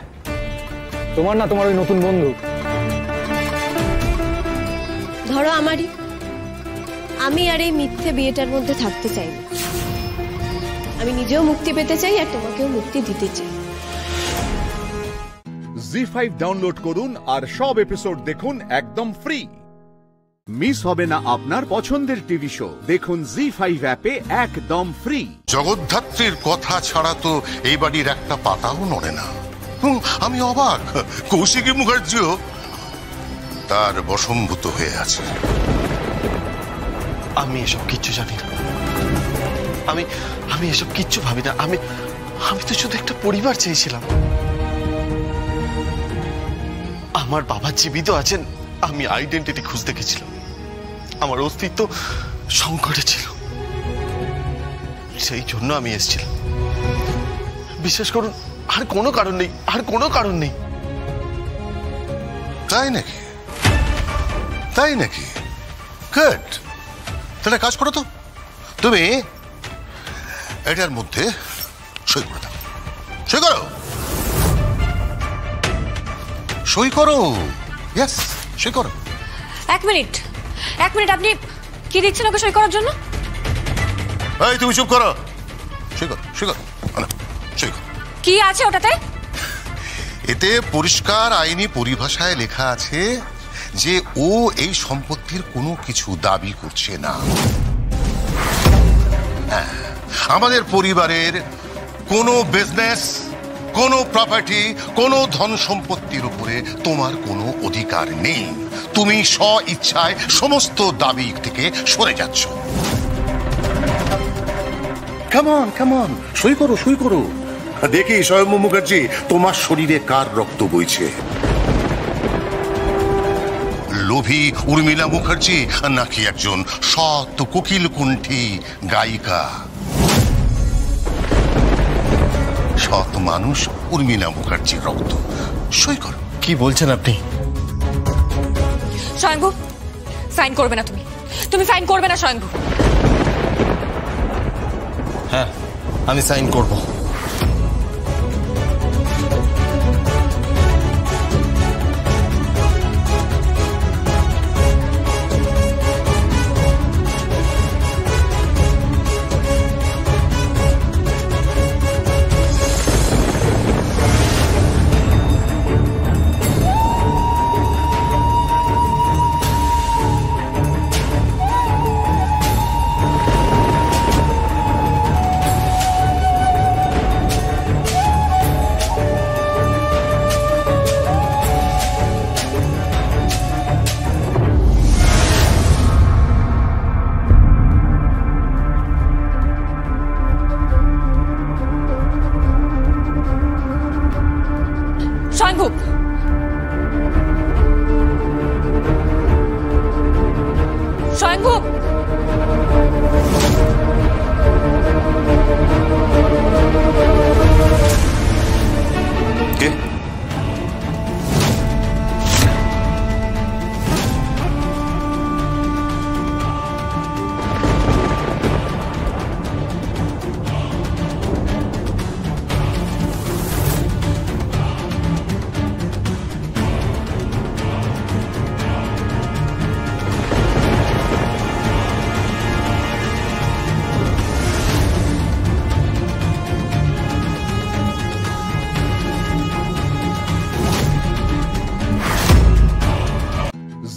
তোমার না তোমার ওই নতুন বন্ধু? ধরো আমারই। আমি আর এই মিথ্যে বিয়েটার মধ্যে থাকতে চাই না। আমি নিজেও মুক্তি পেতে চাই আর তোমাকেও মুক্তি দিতে চাই। জি5 ডাউনলোড করুন আর সব এপিসোড দেখুন একদম ফ্রি। মিস হবে না আপনার পছন্দের টিভি শো, দেখুন জি5 অ্যাপে একদম ফ্রি। জগদ্ধাত্রীর কথা ছাড়া তো এই বাড়ির একটা পাতাও নড়ে না। আমি অবাক, কৌশিকী মুখার্জিও তার বশম্ভূত হয়ে আছে। আমি এসব কিচ্ছু জানি না, আমি এসব কিচ্ছু ভাবি না। আমি তো শুধু একটা পরিবার চেয়েছিলাম। আমার বাবা জীবিত আছেন, আমি আইডেন্টিটি খুঁজতে গেছিলাম। আমার অস্তিত্ব সংকটে ছিল, সেই জন্য আমি এসেছিলাম। বিশ্বাস করুন, আর কোনো কারণ নেই। তাই নাকি? গুড। তাহলে কাজ করো তো, তুমি এটার মধ্যে সই করে দাও। সই করো। ইয়েস, সই করো। এক মিনিট, আপনি কি দিচ্ছেন ওকে সই করার জন্য? এই তুমি চুপ করো। সই করো। কি আছে ওটাতে? এতে পরিষ্কার আইনি পরিভাষায় লেখা আছে যে ও এই সম্পত্তির কোনো কিছু দাবি করছে না। আমাদের পরিবারের কোনো বিজনেস, কোনো প্রপার্টি, কোনো ধন সম্পত্তির উপরে তোমার কোনো অধিকার নেই। তুমি স্ব ইচ্ছায় সমস্ত দাবি থেকে সরে যাচ্ছ। কাম অন, সই করো। দেখি স্বয়ম্ভু মুখার্জি, তোমার শরীরে কার রক্ত বইছে? লোভী উর্মিলা মুখার্জি নাকি একজন সৎ কোকিল কুণ্ঠী গায়িকা? সৎ মানুষ উর্মিলা মুখার্জির রক্ত। সই করো। কি বলছেন আপনি? স্বয়ংভু, সাইন করবে না তুমি সাইন করবে না স্বয়ংভু। হ্যাঁ, আমি সাইন করব। স্বয়ংভু, কে?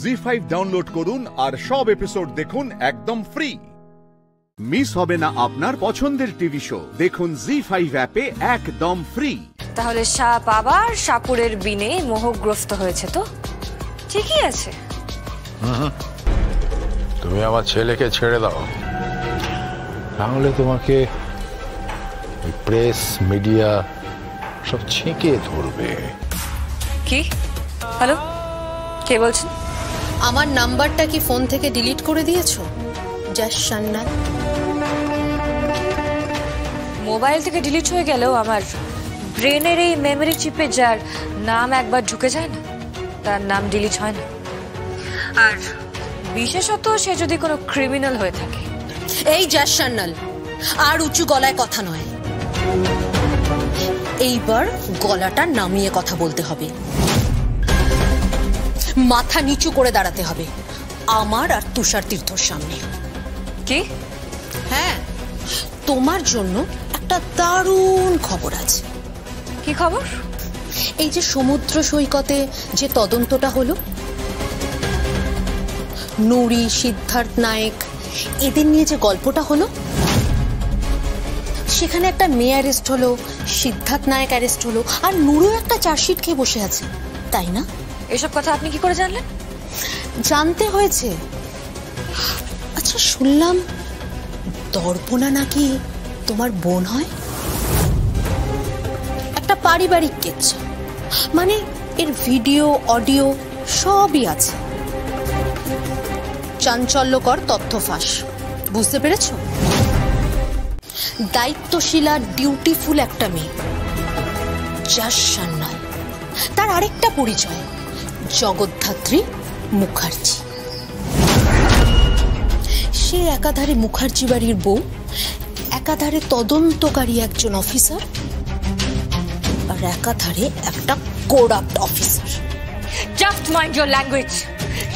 জি5 ডাউনলোড করুন আর সব এপিসোড দেখুন একদম ফ্রি। মিস হবে না আপনার পছন্দের টিভি শো, দেখুন জি5 অ্যাপে একদম ফ্রি। তাহলে সাপ আবার সাপুরের বিনে মোহগ্রস্ত হয়েছে তো ঠিকই আছে। তুমি আমার ছেলেকে ছেড়ে দাও, তাহলে তোমাকে প্রেস মিডিয়া সব ছেঁকে ধরবে। কি? হ্যালো, কে বলছেন? আমার নাম্বারটা কি ফোন থেকে ডিলিট করে দিয়েছো যশ সান্যাল? মোবাইল থেকে ডিলিট হয়ে গেলেও আমার ব্রেনের এই মেমরি চিপে যার নাম একবার ঢুকে যায় না, তার নাম ডিলিট হয় না। আর বিশেষত সে যদি কোনো ক্রিমিনাল হয়ে থাকে। এই যশ সান্যাল, আর উঁচু গলায় কথা নয়, এইবার গলাটা নামিয়ে কথা বলতে হবে, মাথা নিচু করে দাঁড়াতে হবে আমার আর তুষার তীর্থর সামনে। কি? হ্যাঁ, তোমার জন্য একটা দারুণ খবর আছে। কি খবর? এই যে সমুদ্র সৈকতে যে তদন্তটা হলো, নুরি, সিদ্ধার্থ নায়েক এদের নিয়ে যে গল্পটা হলো, সেখানে একটা মেয়ে অ্যারেস্ট হলো, সিদ্ধার্থ নায়েক অ্যারেস্ট হলো, আর নুরু একটা চার্জশিট খেয়ে বসে আছে, তাই না? এসব কথা আপনি কি করে জানলেন? জানতে হয়েছে। আচ্ছা, শুনলাম দর্পণা নাকি তোমার বোন হয়। একটা পারিবারিক কেচ্ছা, মানে এর ভিডিও অডিও সবই আছে। চাঞ্চল্যকর তথ্য ফাঁস, বুঝতে পেরেছ? দায়িত্বশীলা ডিউটিফুল একটা মেয়ে, যার সান্নাল। তার আরেকটা পরিচয়, জগদ্ধাত্রী মুখার্জি। সে একাধারে মুখার্জি বাড়ির বউ, একাধারে তদন্তকারী একজন অফিসার, আর একাধারে একটা corrupt officer. Just mind your language.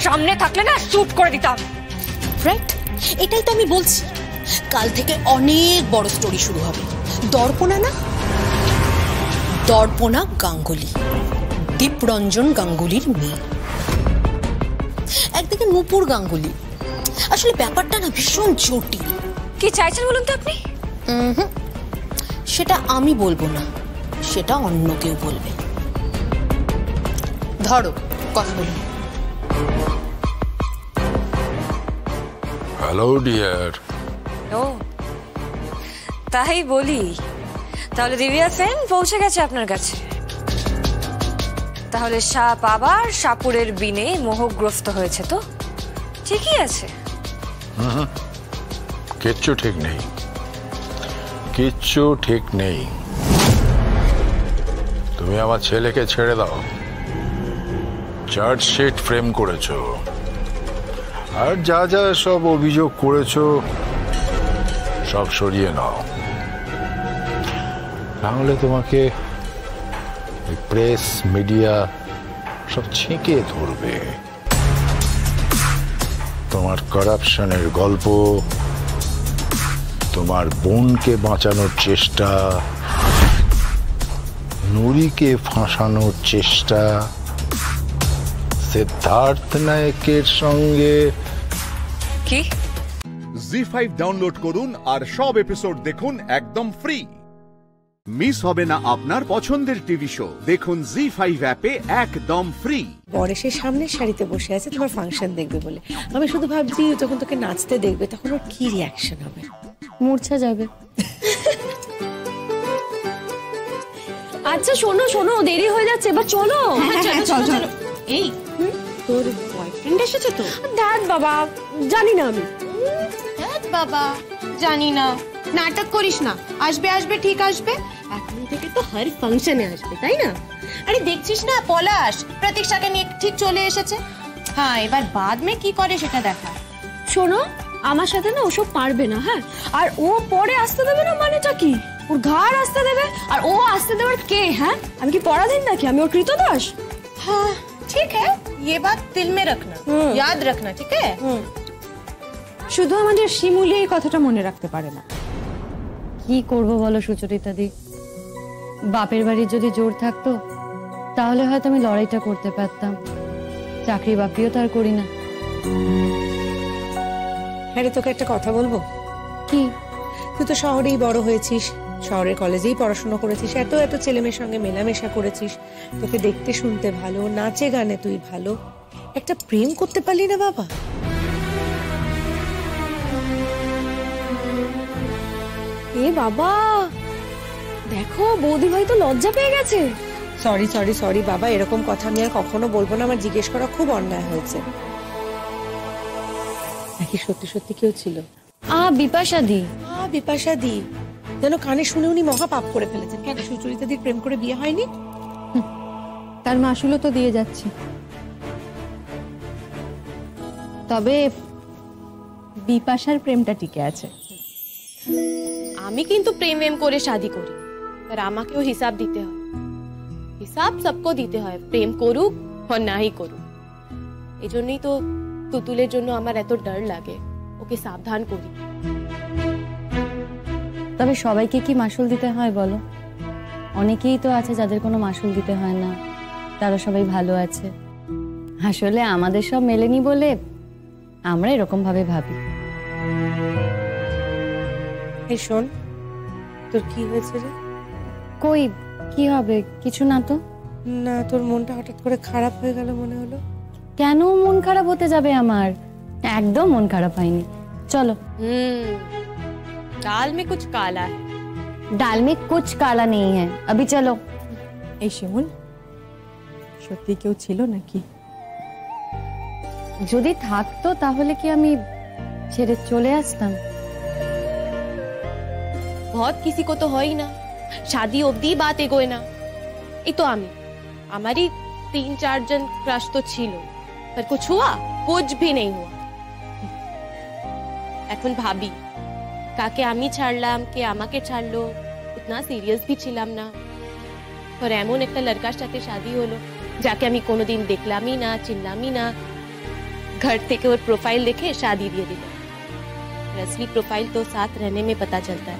সামনে থাকলে না শুট করে দিতাম। রাইট, এটাই তো আমি বলছি। কাল থেকে অনেক বড় স্টোরি শুরু হবে। দর্পণা না, দর্পণা গাঙ্গুলি, দীপরঞ্জন গাঙ্গুলির মেয়ে। একদিকে নূপুর গাঙ্গুলি। আসলে ব্যাপারটা না ভীষণ জটিল। কি চাইছেন বলুন তো আপনি? সেটা আমি বলবো না, সেটা অন্য কেউ বলবে। ধরো কথা বলুন। Hello dear. ও তাই বলি, তাহলে দিব্যা সেন পৌঁছে গেছে আপনার কাছে। তাহলে সাপ আবার সাপুরের বিনে মোহগ্রস্ত হয়েছে তো? ঠিকই আছে। কিচ্ছু ঠিক নেই, কিচ্ছু ঠিক নেই। তুমি আমার ছেলেকে ছেড়ে দাও। চার্জশিট ফ্রেম করেছো, আর যা যা সব অভিযোগ করেছো সব সরিয়ে নাও, নাহলে তোমাকে প্রেস মিডিয়া সব ছেঁকে ধরবে। তোমার করাপশনের গল্প, তোমার বোনকে বাঁচানোর চেষ্টা, নুরিকে ফাঁসানোর চেষ্টা, সিদ্ধার্থ নায়কের সঙ্গে। কি? জি5 ডাউনলোড করুন আর সব এপিসোড দেখুন একদম ফ্রি। মিস হবে না আপনার পছন্দের টিভি শো। দেখুন জি5 অ্যাপে একদম ফ্রি। বরে সে সামনের সারিতে বসে আছে তোমার ফাংশন দেখবে বলে। আমি শুধু ভাবছি যখন তোকে নাচতে দেখবে তখন ওর কি রিয়াকশন হবে। মূর্ছা যাবে। আচ্ছা শোনো শোনো, দেরি হয়ে যাচ্ছে, এবার চলো। চলো চলো। এই তোর বয়ফ্রেন্ড এসেছে তো? ধ্যাত বাবা, জানি না আমি। ধ্যাত বাবা, জানি না। নাটক করিস না, আসবে আসবে ঠিক আসবে। এখন থেকে তো হর ফাংশনে আসবে, তাই না? আরে দেখছিস না পলাশ প্রতীক্ষাকে নিয়ে ঠিক চলে এসেছে। হ্যাঁ, এবার বাদ মে কি করে সেটা দেখা। শোনো, আমার সাথে না ওসব পারবে না। হ্যাঁ, আর ও পরে আসতে দেবে না মানেটা কি? ওর ঘাড় আসতে দেবে, আর ও আসতে দেওয়ার কে? হ্যাঁ, আমি কি পরাধীন নাকি? আমি ওর কৃতদাস? हाँ ठीक है, ये बात दिल में रखना, याद रखना, ठीक है? শুধু আমাদের শিমুলি এই কথাটা মনে রাখতে পারে না। কি করব বলো সুচরিতা দি? বাপের বাড়ির যদি জোর থাকতো তাহলে হয়তো আমি লড়াইটা করতে পারতাম। চাকরি বাকরিও তার করি না। হ্যাঁ রে, তোকে একটা কথা বলবো। কি? তুই তো শহরেই বড় হয়েছিস, শহরের কলেজেই পড়াশোনা করেছিস, এত এত ছেলেমেয়ের সঙ্গে মেলামেশা করেছিস, তোকে দেখতে শুনতে ভালো, নাচে গানে তুই ভালো, একটা প্রেম করতে পারলি না বাবা? এ বাবা, দেখো বৌদি ভাই তো লজ্জা পেয়ে গেছে। সরি সরি সরি বাবা, এরকম কথা আমি আর কখনো বলবো না। আমার জিজ্ঞেস করা খুব অন্যায় হয়েছে। নাকি সত্যি সত্যি কেউ ছিল? বিপাশা দি। বিপাশা দি যেন কানে শুনে উনি মহা পাপ করে ফেলেছেন। কেন সুচরিতা দির প্রেম করে বিয়ে হয়নি? তার মাসুলও তো দিয়ে যাচ্ছে। তবে বিপাশার প্রেমটা টিকে আছে। আমি কিন্তু প্রেম এম করে শাদি করি, আর আমাকেও হিসাব দিতে হয়। হিসাব সবকো দিতে হয়, প্রেম করুক আর নাই করুক। এজন্যই তো তুতুলের জন্য আমার এত ডর লাগে, ওকে সাবধান করি। তবে সবাইকে কি মাসুল দিতে হয় বলো? অনেকেই তো আছে যাদের কোনো মাসুল দিতে হয় না, তারা সবাই ভালো আছে। আসলে আমাদের সব মেলেনি বলে আমরা এরকম ভাবে ভাবি। এই শোন, তোর কি হয়েছে রে? কই কি হবে, কিছু না তো। না, তোর মনটা হঠাৎ করে খারাপ হয়ে গেল মনে হলো। কেন মন খারাপ হতে যাবে আমার? একদম মন খারাপ হয়নি, চলো। दाल में कुछ काला है। दाल में कुछ काला नहीं है, अभी चलो। এই শিমুল, সত্যি কেউ ছিল নাকি? যদি থাকতো তাহলে কি আমি ছেড়ে চলে আসতাম? बहुत किसी को तो हो ही ना, शादी অবধি बात এগোয় না। এই তো हमारी 3-4 जन क्रश तो ছিল, पर कुछ हुआ? कुछ भी नहीं हुआ। এখন ভাবি কাকে আমি ছাড়লাম, কে আমাকে ছাড়লো, উতনা সিরিয়াস भी ছিলাম না। और এমন একটা লড়কার সাথে শাদি হলো যাকে আমি কোনোদিন দেখলামই না, চিনলামই না। घर থেকে ওর প্রোফাইল দেখে शादी দিয়ে দিল। असली प्रोफाइल तो साथ रहने में पता चलता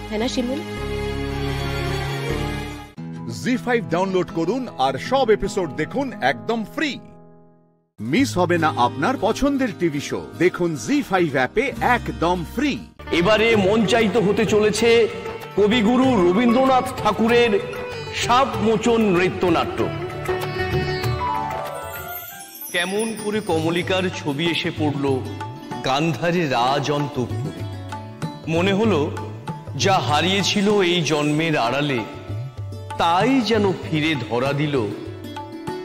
है ना शिमुल? জি5 ডাউনলোড করুন আর সব এপিসোড দেখুন একদম ফ্রি। মিস হবে না আপনার পছন্দের টিভি শো, দেখুন জি5 অ্যাপে একদম ফ্রি। এবারে মঞ্চায়িত হতে চলেছে কবিগুরু রবীন্দ্রনাথ ঠাকুরের সাপ মোচন নৃত্যনাট্য। কেমন করে কমলিকার ছবি এসে পড়ল গান্ধারী রাজ অন্তঃপুরে। মনে হলো যা হারিয়েছিল এই জন্মের আড়ালে তাই যেন ফিরে ধরা দিল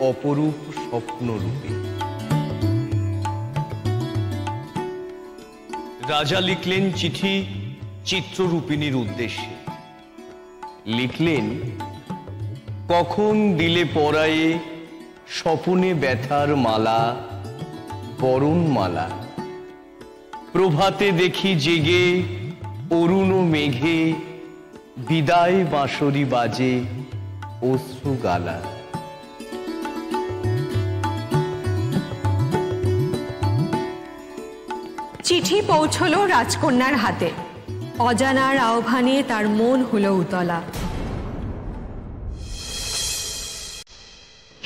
অপরূপ স্বপ্নরূপে। রাজা লিখলেন চিঠি চিত্ররূপিণীর উদ্দেশ্যে। লিখলেন, কখন দিলে পরায়ে স্বপনে ব্যথার মালা, বরণ মালা। প্রভাতে দেখি জেগে অরুণ মেঘে, বিদায় বাঁশরি বাজে অশ্রু গালা। চিঠি পৌঁছলো রাজকন্যার হাতে, অজানার আহ্বানে তার মন হলো উতলা।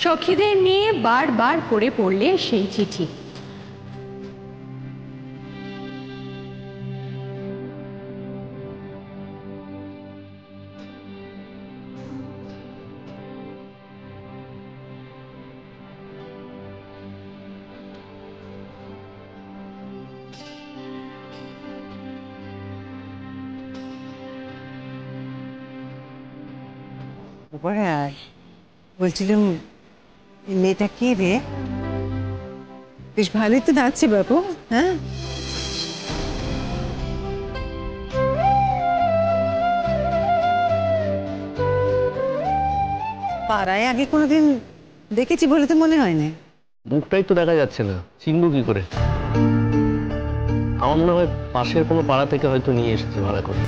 সখীদের নিয়ে বারবার করে পড়লে সেই চিঠি। উপরে আয়। বলছিলাম, মেয়েটা কে রে? বেশ ভালোই তো নাচছে বাবু। হ্যাঁ, পাড়ায় আগে কোনোদিন দেখেছি বলে তো মনে হয় না। মুখটাই তো দেখা যাচ্ছে না, চিনব কি করে? আমার মনে হয় পাশের কোনো পাড়া থেকে হয়তো নিয়ে এসেছে ভাড়া করে।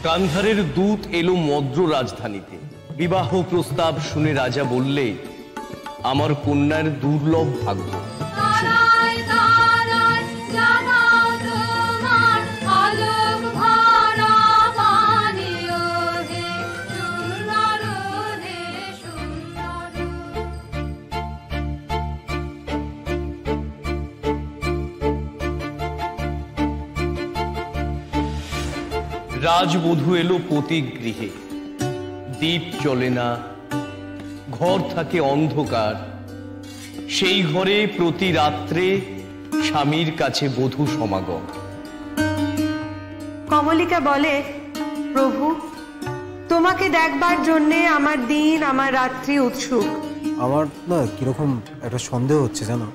গান্ধারের দূত এলো মদ্র রাজধানীতে। বিবাহ প্রস্তাব শুনে রাজা বললে, আমার কন্যার দুর্লভ ভাগ্য। রাজবধূ এলো পতি গৃহে। দীপ জ্বলে না, ঘর থাকে অন্ধকার। সেই ঘরে প্রতি রাত্রে স্বামীর কাছে বধূ সমাগম। কমলিকা বলে, প্রভু তোমাকে দেখবার জন্যে আমার দিন আমার রাত্রি উৎসুক। আমার না কিরকম একটা সন্দেহ হচ্ছে জানো।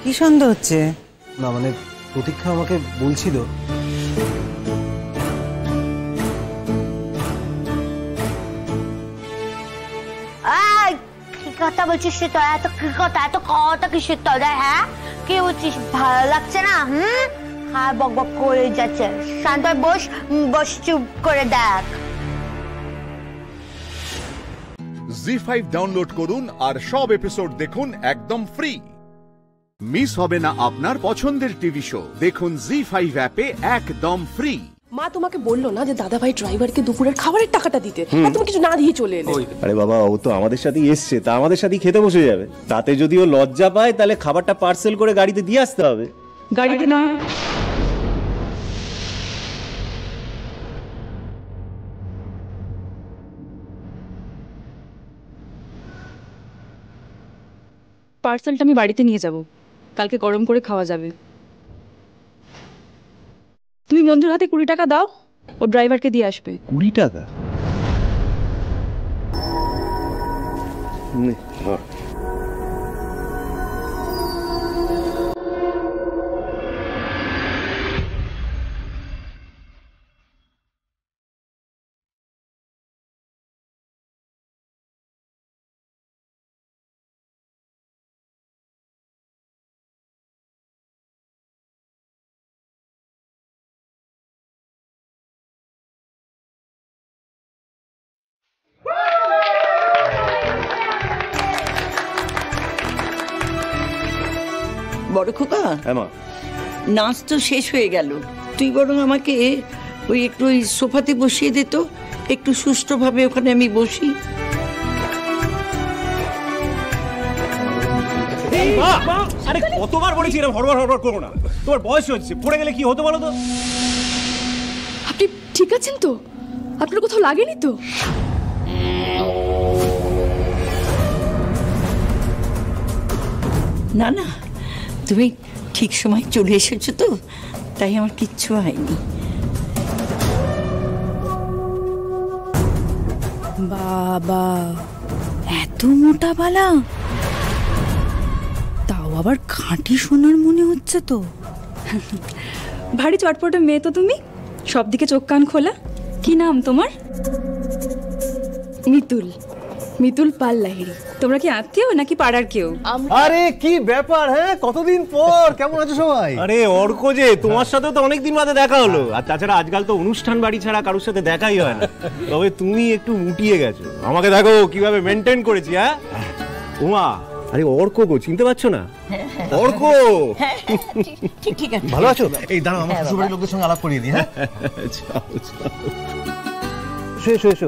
কি সন্দেহ হচ্ছে? না মানে প্রতীক্ষা আমাকে বলছিল কি কথা বলছিস তোরা? এত কি কথা, এত কথা কিসের তোরা? হ্যাঁ, কি বলছিস? ভালো লাগছে না? হ্যাঁ, বক বক করে যাচ্ছে। শান্ত বস, বস, চুপ করে দেখ। জি5 ডাউনলোড করুন আর সব এপিসোড দেখুন একদম ফ্রি। মিস হবে না আপনার পছন্দের টিভি শো, দেখুন জি5 অ্যাপে একদম ফ্রি। মা তোমাকে বললো না যে দাদা ভাই ড্রাইভারকে দুপুরের খাবারের টাকাটা দিতে, আর তুমি কিছু না দিয়ে চলে এলে। আরে বাবা, ও তো আমাদের সাথেই এসছে, তা আমাদের সাথেই খেতে বসে যাবে। তাতে যদি ও লজ্জা পায় তাহলে খাবারটা পার্সেল করে গাড়িতে দিয়ে আসতে হবে। গাড়িতে না, পার্সেলটা আমি বাড়িতে নিয়ে যাব, কালকে গরম করে খাওয়া যাবে। তুমি বন্ধুর হাতে 20 টাকা দাও, ও ড্রাইভারকে দিয়ে আসবে। 20 টাকা? বড় খোকা, নাচ তো শেষ হয়ে গেল, তুই বরং আমাকে ওই একটু ওই সোফাতে বসিয়ে দে তো, একটু সুষ্ঠুভাবে ওখানে আমি বসি। আরে কতবার বলেছি এরকম হড়বড় করো না, তোমার বয়স হচ্ছে, পড়ে গেলে কি হতো বলো তো? আপনি ঠিক আছেন তো? আপনার কোথাও লাগেনি তো? না না, তুমি ঠিক সময় চলে এসেছো তো, তাই আমার কিচ্ছু হয়নি। বাবা, এত মোটা বালা, তাও আবার খাঁটি সোনার মনে হচ্ছে তো। ভারী চটপটে মেয়ে তো তুমি, সব দিকে চোখ কান খোলা। কি নাম তোমার? মিতুল। মিতুল পাল লাহিড়ী। তোমরা কি আত্মীয় নাকি পাড়ার কেউ? আরে কি ব্যাপার, হ্যাঁ কতদিন পর, কেমন আছো সবাই? আরে অর্ক যে, তোমার সাথে তো অনেকদিন বাদে দেখা হলো, আর তাছাড়া আজকাল তো অনুষ্ঠান বাড়ি ছাড়া কারোর সাথে দেখাই হয় না। তবে তুমি একটু মুটিয়ে গেছো, আমাকে দেখো কিভাবে মেনটেন করেছি। হ্যাঁ উমা, আরে অর্ক গো, চিনতে পারছো না? অর্ক, ঠিক আছে, ভালো আছো? এই দাঁড়াও, আমার শ্বশুরবাড়ির লোকদের সঙ্গে আলাপ করিয়ে দিই। হ্যাঁ এসো এসো।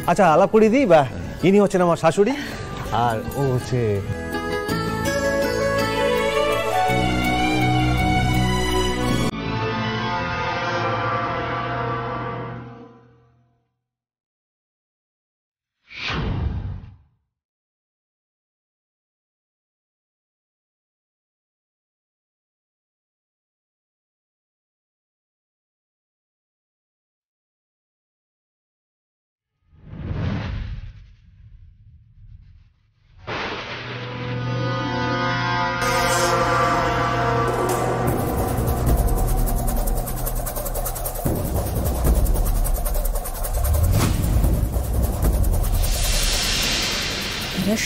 আচ্ছা আলাপ করিয়ে দিই। বা ইনি হচ্ছেন আমার শাশুড়ি, আর ও হচ্ছে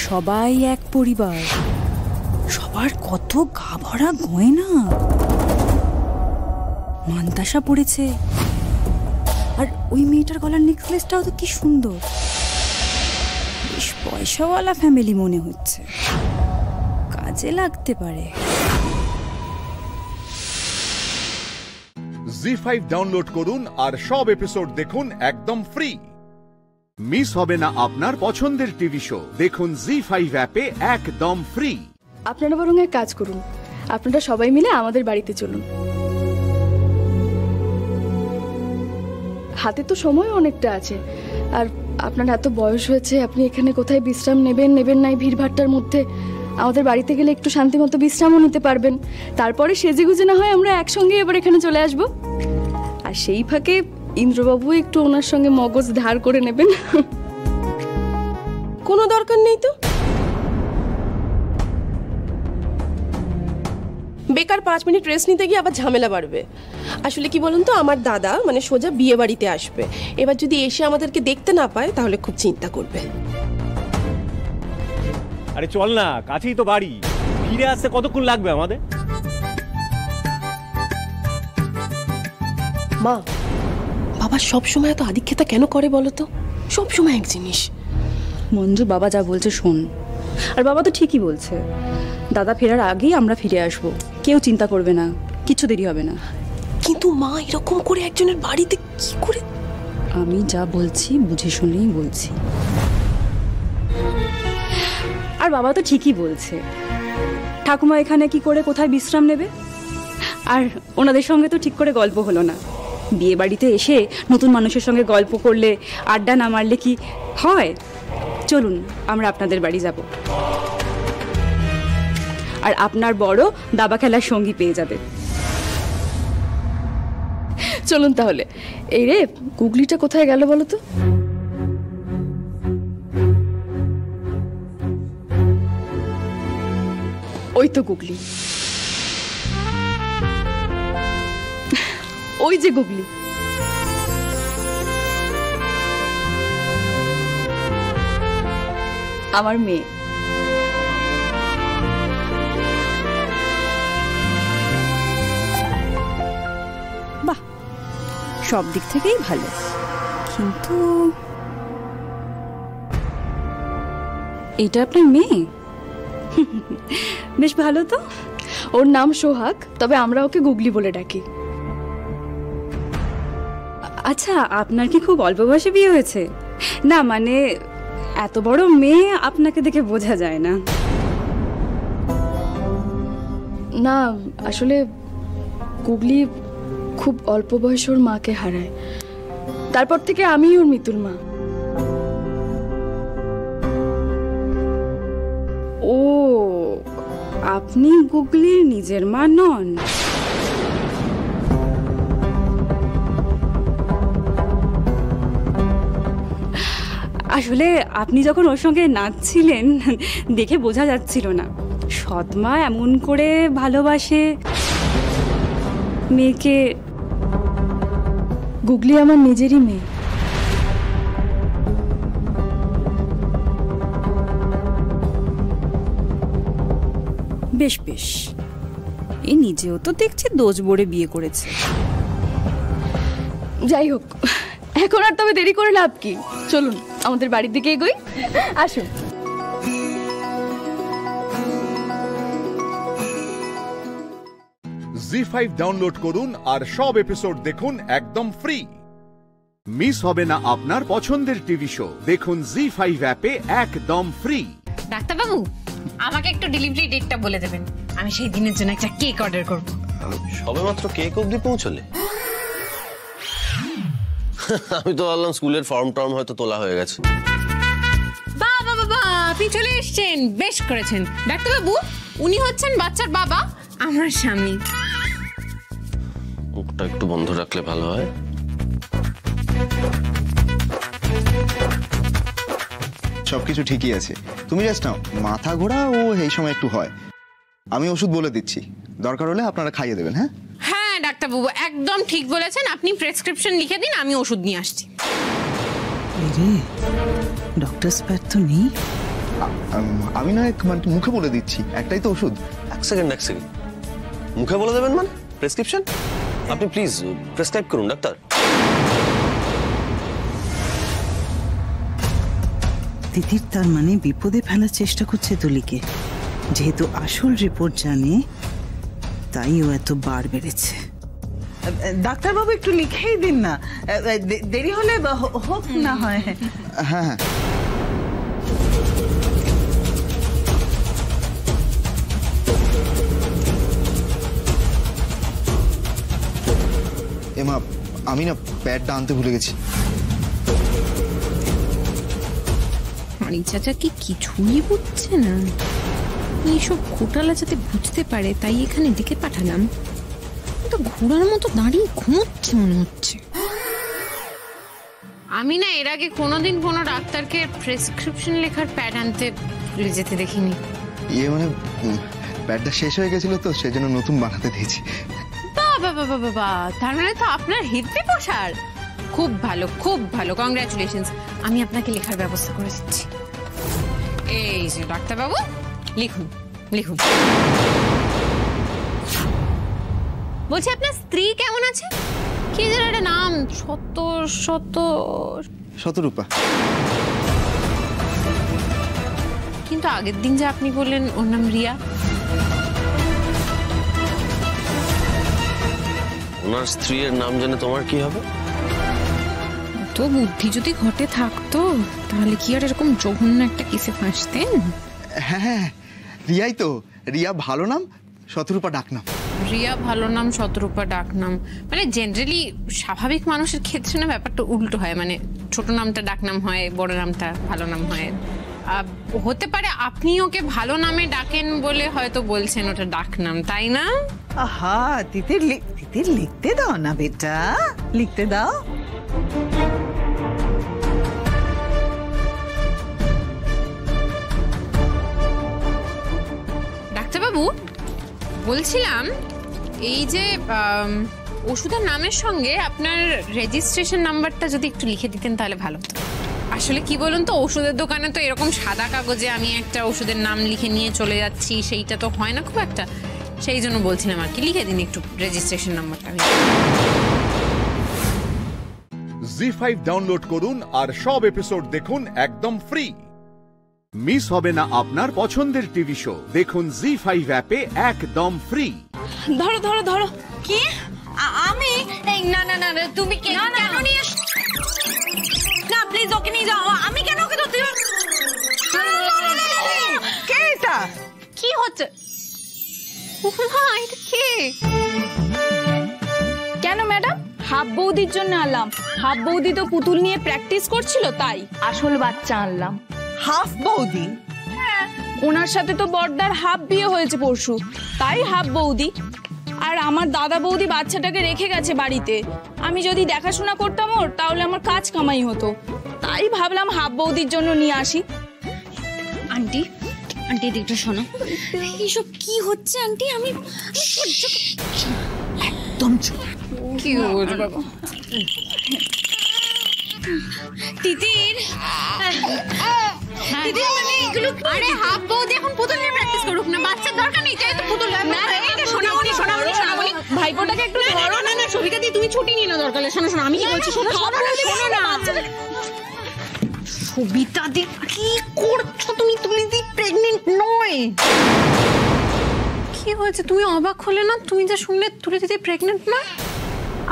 সবাই এক পরিবার, সবার কত গা ভরা গয়না, মানতাসা পড়েছে, আর ওই মেয়েটার গলার নেকলেসটাও তো কি সুন্দর। বেশ পয়সাওয়ালা ফ্যামিলি মনে হচ্ছে, কাজে লাগতে পারে। জি5 ডাউনলোড করুন আর সব এপিসোড দেখুন একদম ফ্রি। মিস হবে না আপনার পছন্দের টিভি শো, দেখুন জি5 অ্যাপে একদম ফ্রি। আপনারা বরং এক কাজ করুন, আপনারা সবাই মিলে আমাদের বাড়িতে চলুন। হাতে তো সময় অনেকটা আছে, আর আপনার এত বয়স হয়েছে, আপনি এখানে কোথায় বিশ্রাম নেবেন নাই ভিড়ভাট্টার মধ্যে, আমাদের বাড়িতে গেলে একটু শান্তিমতো বিশ্রামও নিতে পারবেন। তারপরে সেজেগুজে না হয় আমরা একসঙ্গে এবার এখানে চলে আসব, আর সেই ফাঁকে ইন্দ্রবাবু একটু ওনার সঙ্গে মগজ ধার করে নেবেন। কোনো দরকার নেই তো, বেকার 5 মিনিট রেস্ট নিতে গিয়ে আবার ঝামেলা বাড়বে। আসলে কি বলুন তো, আমার দাদা মানে সোজা বিয়ে বাড়িতে আসবে, এবার যদি এসে আমাদেরকে দেখতে না পায় তাহলে খুব চিন্তা করবে। আরে চল না, কাছেই তো বাড়ি, ফিরে আসতে কতক্ষণ লাগবে আমাদের? মা, বাবা সবসময় এত আদিক্ষেতা কেন করে বলো তো? সবসময় এক জিনিস। মঞ্জু, বাবা যা বলছে শোন। আর বাবা তো ঠিকই বলছে, দাদা ফেরার আগেই আমরা ফিরে আসব, কেউ চিন্তা করবে না, কিছু দেরি হবে না। কিন্তু মা এরকম করে একজনের বাড়িতে কি করে? আমি যা বলছি বুঝে শুনেই বলছি। আর বাবা তো ঠিকই বলছে, ঠাকুমা এখানে কি করে কোথায় বিশ্রাম নেবে? আর ওনাদের সঙ্গে তো ঠিক করে গল্প হলো না। বিয়ে বাড়িতে এসে নতুন মানুষের সঙ্গে গল্প করলে, আড্ডা না মারলে কি হয়? চলুন আমরা আপনাদের বাড়ি যাব, আর আপনার বড় দাবা খেলার সঙ্গী পেয়ে যাবে। চলুন তাহলে। এই রে, গুগলিটা কোথায় গেল বলো তো? ওই তো গুগলি, ওই যে গুগলি। আমার মেয়ে। বাহ, সব দিক থেকেই ভালো, কিন্তু এটা আপনার মেয়ে? বেশ ভালো তো। ওর নাম সোহাগ, তবে আমরা ওকে গুগলি বলে ডাকি। আচ্ছা, আপনার কি খুব অল্প বয়সে বিয়ে হয়েছে? না মানে এত বড় মেয়ে আপনাকে দেখে বোঝা যায় না। না আসলে গুগলি খুব অল্প বয়সে ওর মাকে হারায়, তারপর থেকে আমি ওর মৃত্যুর মা। ও, আপনি গুগলির নিজের মা নন? আসলে আপনি যখন ওর সঙ্গে নাচছিলেন দেখে বোঝা যাচ্ছিল না। সৎমা এমন করে ভালোবাসে মেয়েকে। গুগলি আমার নিজেরই মেয়ে। বেশ বেশ, এ নিজেও তো দেখছি দোষ বড়ে বিয়ে করেছে। যাই হোক, এখন আর তবে দেরি করে লাভ কি? চলুন আমাদের বাড়ির দিকে এগোই। আসুন। জি5 ডাউনলোড করুন আর সব এপিসোড দেখুন একদম ফ্রি। মিস হবে না আপনার পছন্দের টিভি শো, দেখুন জি5 অ্যাপে একদম ফ্রি। ডাক্তারবাবু, আমাকে একটু ডেলিভারি ডেটটা বলে দেবেন, আমি সেই দিনের জন্য একটা কেক অর্ডার করব। সবেমাত্র কেক অবধি পৌঁছলে? আমি তো ভাবলাম স্কুলের ফর্ম টর্ম হয়তো তোলা হয়ে গেছে। বাবা বাবা, আপনি চলে এসেছেন, বেশ করেছেন। ডাক্তারবাবু, উনি হচ্ছেন বাচ্চার বাবা, আমার স্বামী। মুখটা একটু বন্ধ রাখলে ভালো হয়। সবকিছু ঠিকই আছে, তুমি জাস্ট নাও। মাথা ঘোরা ও এই সময় একটু হয়। আমি ওষুধ বলে দিচ্ছি, দরকার হলে আপনারা খাইয়ে দেবেন। হ্যাঁ হ্যাঁ ডাক্তারবাবু, একদম ঠিক বলেছেন। আপনি প্রেসক্রিপশন লিখে দিন, আমি ওষুধ নিয়ে আসছি। ডক্টর স্প্যাট তো নেই। আমি না মানে মুখে বলে দিচ্ছি, একটাই তো ওষুধ। এক সেকেন্ড মুখে বলে দেবেন মানে? প্রেসক্রিপশন আপনি প্লিজ প্রেসক্রাইব করুন ডাক্তার। তিতির তার মানে বিপদে ফেলার চেষ্টা করছে তুলিকে। যেহেতু আসল রিপোর্ট জানে, তাই ও এত বার বেড়েছে। ডাক্তারবাবু একটু লিখেই দিন না, দেরি হলে হোক না হয়। হ্যাঁ হ্যাঁ, এমা আমি না প্যাডটা আনতে ভুলে গেছি। মানিক চাচা কি কিছুই বুঝছে না, এইসব ঘোটালা যাতে বুঝতে পারে তাই এখানে ডেকে পাঠালাম। তো ঘোড়ার মতো দাঁড়িয়ে ঘুমোচ্ছে মনে হচ্ছে। আমি না এর আগে কোনোদিন কোনো ডাক্তারকে প্রেসক্রিপশন লেখার প্যাড আনতে যেতে দেখিনি। ইয়ে মানে প্যাডটা শেষ হয়ে গেছিল তো সেজন্য নতুন বানাতে দিয়েছি। বাবা বাবা, তার মানে তো আপনার হিপি প্রসার। খুব ভালো খুব ভালো, কংগ্রাচুলেশনস। আমি আপনাকে লেখার ব্যবস্থা করে দিচ্ছি। এই যে ডাক্তারবাবু, লিখুন লিখুন। বলছি আপনার স্ত্রী কেমন আছে? কি যেন একটা নাম, শতরূপা। কিন্তু আগের দিন যে আপনি বললেন ওর নাম রিয়া। ওনার স্ত্রীর নাম জেনে তোমার কি হবে? তো বুদ্ধি যদি ঘটে থাকতো তাহলে কি আর এরকম জঘন্য একটা কেসে ফাঁসতেন? হ্যাঁ, রিয়াই তো। রিয়া ভালো নাম, শতরূপা ডাকনাম। রিয়া ভালো নাম, শতরূপা ডাকনাম, মানে জেনারেলি স্বাভাবিক মানুষের ক্ষেত্রে না ব্যাপারটা উল্টো হয়, মানে ছোট নামটা ডাকনাম হয়, বড় নামটা ভালো নাম হয়। হতে পারে আপনি ওকে ভালো নামে ডাকেন বলে হয়তো বলছেন ওটা ডাকনাম, তাই না? আহা, তিতির লিখতে দাও না বেটা, লিখতে দাও। ডাক্তারবাবু বলছিলাম, এই যে ওষুধের নামের সঙ্গে আপনার রেজিস্ট্রেশন নাম্বারটা যদি একটু লিখে দিতেন তাহলে ভালো হতো। আসলে কি বলুন তো, ওষুধের দোকানে তো এরকম সাদা কাগজে আমি একটা ওষুধের নাম লিখে নিয়ে চলে যাচ্ছি, সেইটা তো হয় না খুব একটা। সেই জন্য বলছিলাম আর কি, লিখে দিন একটু রেজিস্ট্রেশন নাম্বারটা। জি5 ডাউনলোড করুন আর সব এপিসোড দেখুন একদম ফ্রি। মিস হবে না আপনার পছন্দের টিভি শো, দেখুন জি5 অ্যাপে একদম ফ্রি। ধরো ধরো ধরো। কি? আমি? না না না, তুমি কেন নিয়ে না, প্লিজ ওকে নিয়ে যাও। আমি কেন ওকে ধরতে যাব? কে এটা? কি হচ্ছে? এটা কে? কেন ম্যাডাম? হাফ বৌদির জন্য আনলাম। হাফ বৌদি তো পুতুল নিয়ে প্র্যাকটিস করছিল, তাই আসল বাচ্চা আনলাম। হাফ বৌদি? হ্যাঁ, ওনার সাথে তো বড়দার হাফ বিয়ে হয়েছে পরশু, তাই হাফ বৌদি। আর আমার দাদা বৌদি বাচ্চাটাকে রেখে গেছে বাড়িতে। আমি যদি দেখাশোনা করতাম ওর, তাহলে আমার কাজ কামাই হতো। তাই ভাবলাম হাফ বৌদির জন্য নিয়ে আসি। আন্টি, আন্টি এদিকটা শোনো। এইসব কি হচ্ছে আন্টি? আমি একদম চুপ। কি বলবো বাবা? তিতির, দিদি মানে এগুলো, আরে হাফ বৌদি এখন পুতুল নিয়ে প্র্যাকটিস করুক না, বাচ্চার দরকার নেই। তাই তো পুতুল না, এটা সোনামণি সোনামণি সোনামণি ভাইপোটাকে একটু ধরো না। না সবিতা দি, তুমি ছুটি নিয়ে নাও দরকার। শোনো শোনো, আমি কি বলছি শোনো শোনো না। সবিতা দি কি করছো তুমি? তুমি দি প্রেগন্যান্ট নয়। কি হয়েছে? তুমি অবাক হলে না? তুমি যা শুনলে তুলে দিদি প্রেগন্যান্ট না?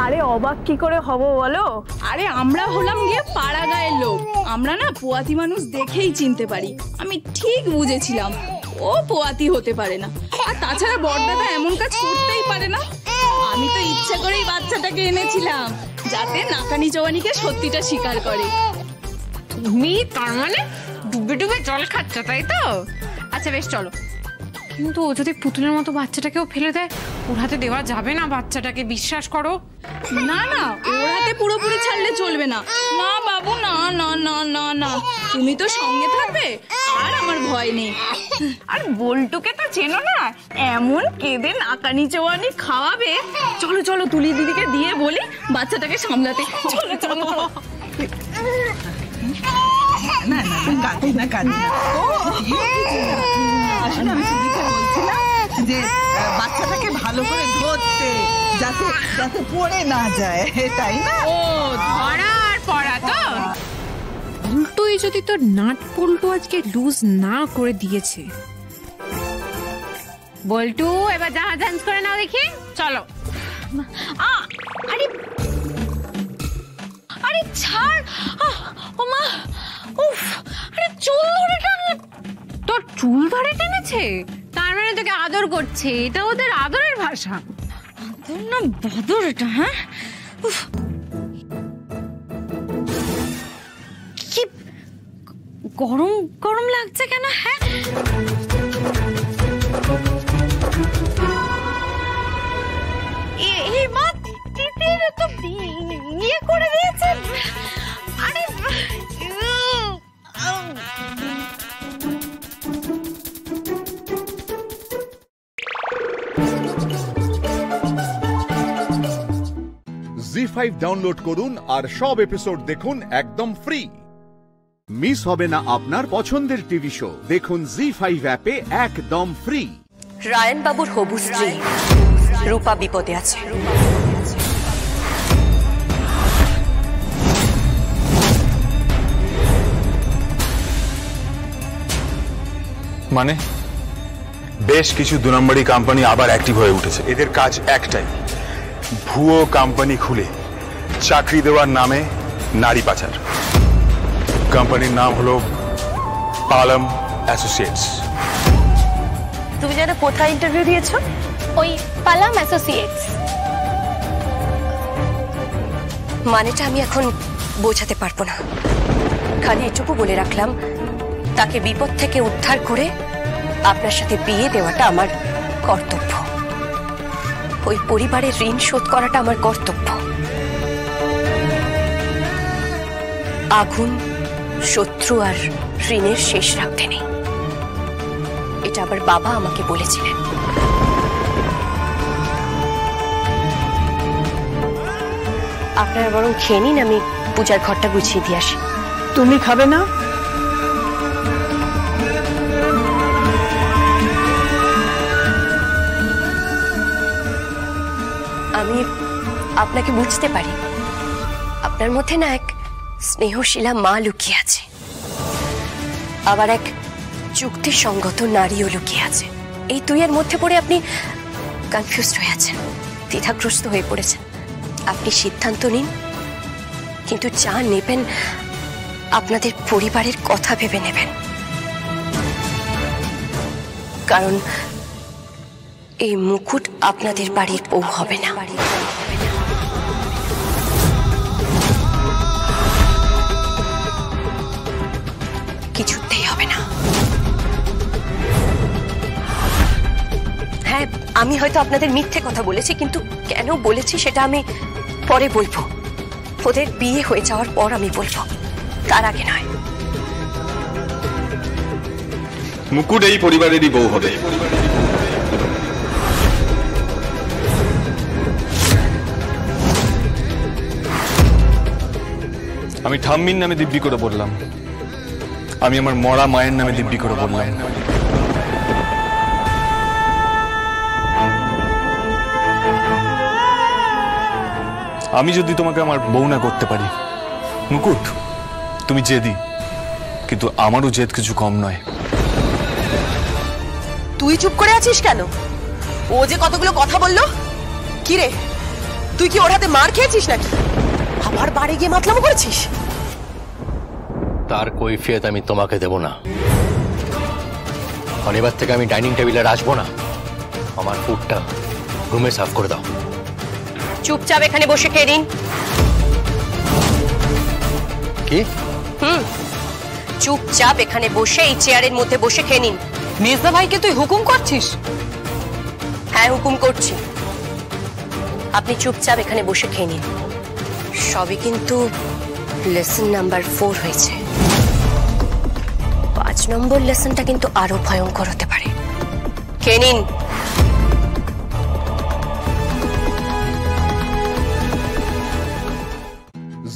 আরে অবাক কি করে হব বলো? আরে আমরা হলাম গিয়ে পাড়া গায়ের লোক, আমরা না পোয়াতি মানুষ দেখেই চিনতে পারি। আমি ঠিক বুঝেছিলাম ও পোয়াতি হতে পারে না। আর তাছাড়া বড়দাদা এমন কাজ করতেই পারে না। আমি তো ইচ্ছা করেই বাচ্চাটাকে এনেছিলাম, যাতে নাকানি জওয়ানিকে সত্যিটা স্বীকার করে। তুমি তার মানে ডুবে ডুবে জল খাচ্ছ, তাই তো? আচ্ছা বেশ, চলো। কিন্তু ও যদি পুতুলের মতো বাচ্চাটাকেও ফেলে দেয়, ওর হাতে দেওয়া যাবে না বাচ্চাটাকে, বিশ্বাস করো। না না, ওর হাতে পুরোপুরি ছাড়লে চলবে না। না বাবু, না না না না না, তুমি তো সঙ্গে থাকবে, আর আমার ভয় নেই। আর বল্টুকে তো চেনো না, এমন কেঁদে নাকানি চোয়ানি খাওয়াবে। চলো চলো, তুলি দিদিকে দিয়ে বলি বাচ্চাটাকে সামলাতে। চলো চলো। না না, কাঁদি না কাঁদি না। আসলে আমি দিদিকে বলছিলাম যে বাচ্চাটাকে ভালো করে ধরতে, যাতে যাতে পড়ে না যায়, তাই না? ও ধরা আর পড়া তো। উল্টোই যদি তোর নাট পল্টু আজকে লুজ না করে দিয়েছে। বল্টু, এবার জাহাজ ডান্স করে নাও দেখি, চলো। আরে আরে ছাড়, ও মা, উফ, আরে চুল ধরে টানলে। তোর চুল ধরে টেনেছে? তার মানে তোকে আদর করছে, এটা ওদের আদরের ভাষা। আদর না বাদর এটা? হ্যাঁ, কি গরম গরম লাগছে কেন? হ্যাঁ, এই মা, তিতির তো বিয়ে করে দিয়েছে। আরে জি5 ডাউনলোড করুন আর সব এপিসোড দেখুন একদম ফ্রি। মিস হবে না আপনার পছন্দের টিভি শো, দেখুন জি5 অ্যাপে একদম ফ্রি। রায়ন বাবুর হবু স্ত্রী রূপা বিপদে আছে। মানে বেশ কিছু 2 নম্বরী কোম্পানি আবার অ্যাক্টিভ হয়ে উঠেছে। এদের কাজ একটাই, ভুয়ো কোম্পানি খুলে চাকরি দেওয়ার নামে নারী পাচার। কোম্পানির নাম হলো পালাম অ্যাসোসিয়েটস। তুমি জানো কোথায় ইন্টারভিউ দিয়েছো? ওই পালাম অ্যাসোসিয়েটস। মানেটা আমি এখন বোঝাতে পারবো না, খালি এটুকু বলে রাখলাম, তাকে বিপদ থেকে উদ্ধার করে আপনার সাথে বিয়ে দেওয়াটা আমার কর্তব্য। ওই পরিবারের ঋণ শোধ করাটা আমার কর্তব্য। আগুন, শত্রু আর ঋণের শেষ রাখতে নেই, এটা আবার বাবা আমাকে বলেছিলেন। আপনারা বরং খেয়ে নিন, আমি পূজার ঘরটা গুছিয়ে দিয়ে আসি। তুমি খাবে না? আমি আপনাকে বুঝতে পারি, আপনার মধ্যে না এক স্নেহশীলা মা লুকিয়ে আছে, আবার এক যুক্তিসঙ্গত নারীও লুকিয়ে আছে। এই দুইয়ের মধ্যে পড়ে আপনি কনফিউজড হয়ে আছেন, দ্বিধাগ্রস্ত হয়ে পড়েছেন। আপনি সিদ্ধান্ত নিন, কিন্তু যা নেবেন আপনাদের পরিবারের কথা ভেবে নেবেন, কারণ এই মুকুট আপনাদের বাড়ির বউ হবে না। কিছুতেই হবে না। হ্যাঁ, আমি হয়তো আপনাদের মিথ্যে কথা বলেছি, কিন্তু কেন বলেছি সেটা আমি পরে বলবো। ওদের বিয়ে হয়ে যাওয়ার পর আমি বলবো, তার আগে নয়। মুকুট এই পরিবারেরই বউ হবে। আমি ঠাম্মির নামে দিব্যি করে বললাম, আমি আমার মরা মায়ের নামে দিব্যি করে বললাম। আমি যদি তোমাকে আমার বউ না করতে পারি, মুকুট তুমি জেদি, কিন্তু আমারও জেদ কিছু কম নয়। তুই চুপ করে আছিস কেন? ও যে কতগুলো কথা বললো, কি রে তুই কি ওর হাতে মার খেয়েছিস নাকি? আবার বাড়ি গিয়ে মাতলামো করেছিস? তার কৈফিয়ত আমি তোমাকে দেব না। এবার থেকে আমি ডাইনিং টেবিলে আসবো না। আমার ফুডটা রুমে সার্ভ করে দাও। চুপচাপ এখানে বসে খেয়ে নিন। কি? চুপচাপ এখানে বসে এই চেয়ারের মধ্যে বসে খেয়ে নিন। মেজদা ভাইকে তুই হুকুম করছিস? হ্যাঁ, হুকুম করছি। আপনি চুপচাপ এখানে বসে খেয়ে নিন। সবই কিন্তু লেসন নাম্বার 4 হয়েছে। 5 নম্বর লেসনটা কিন্তু আরো ভয়ঙ্কর হতে পারে। খেয়ে নিন।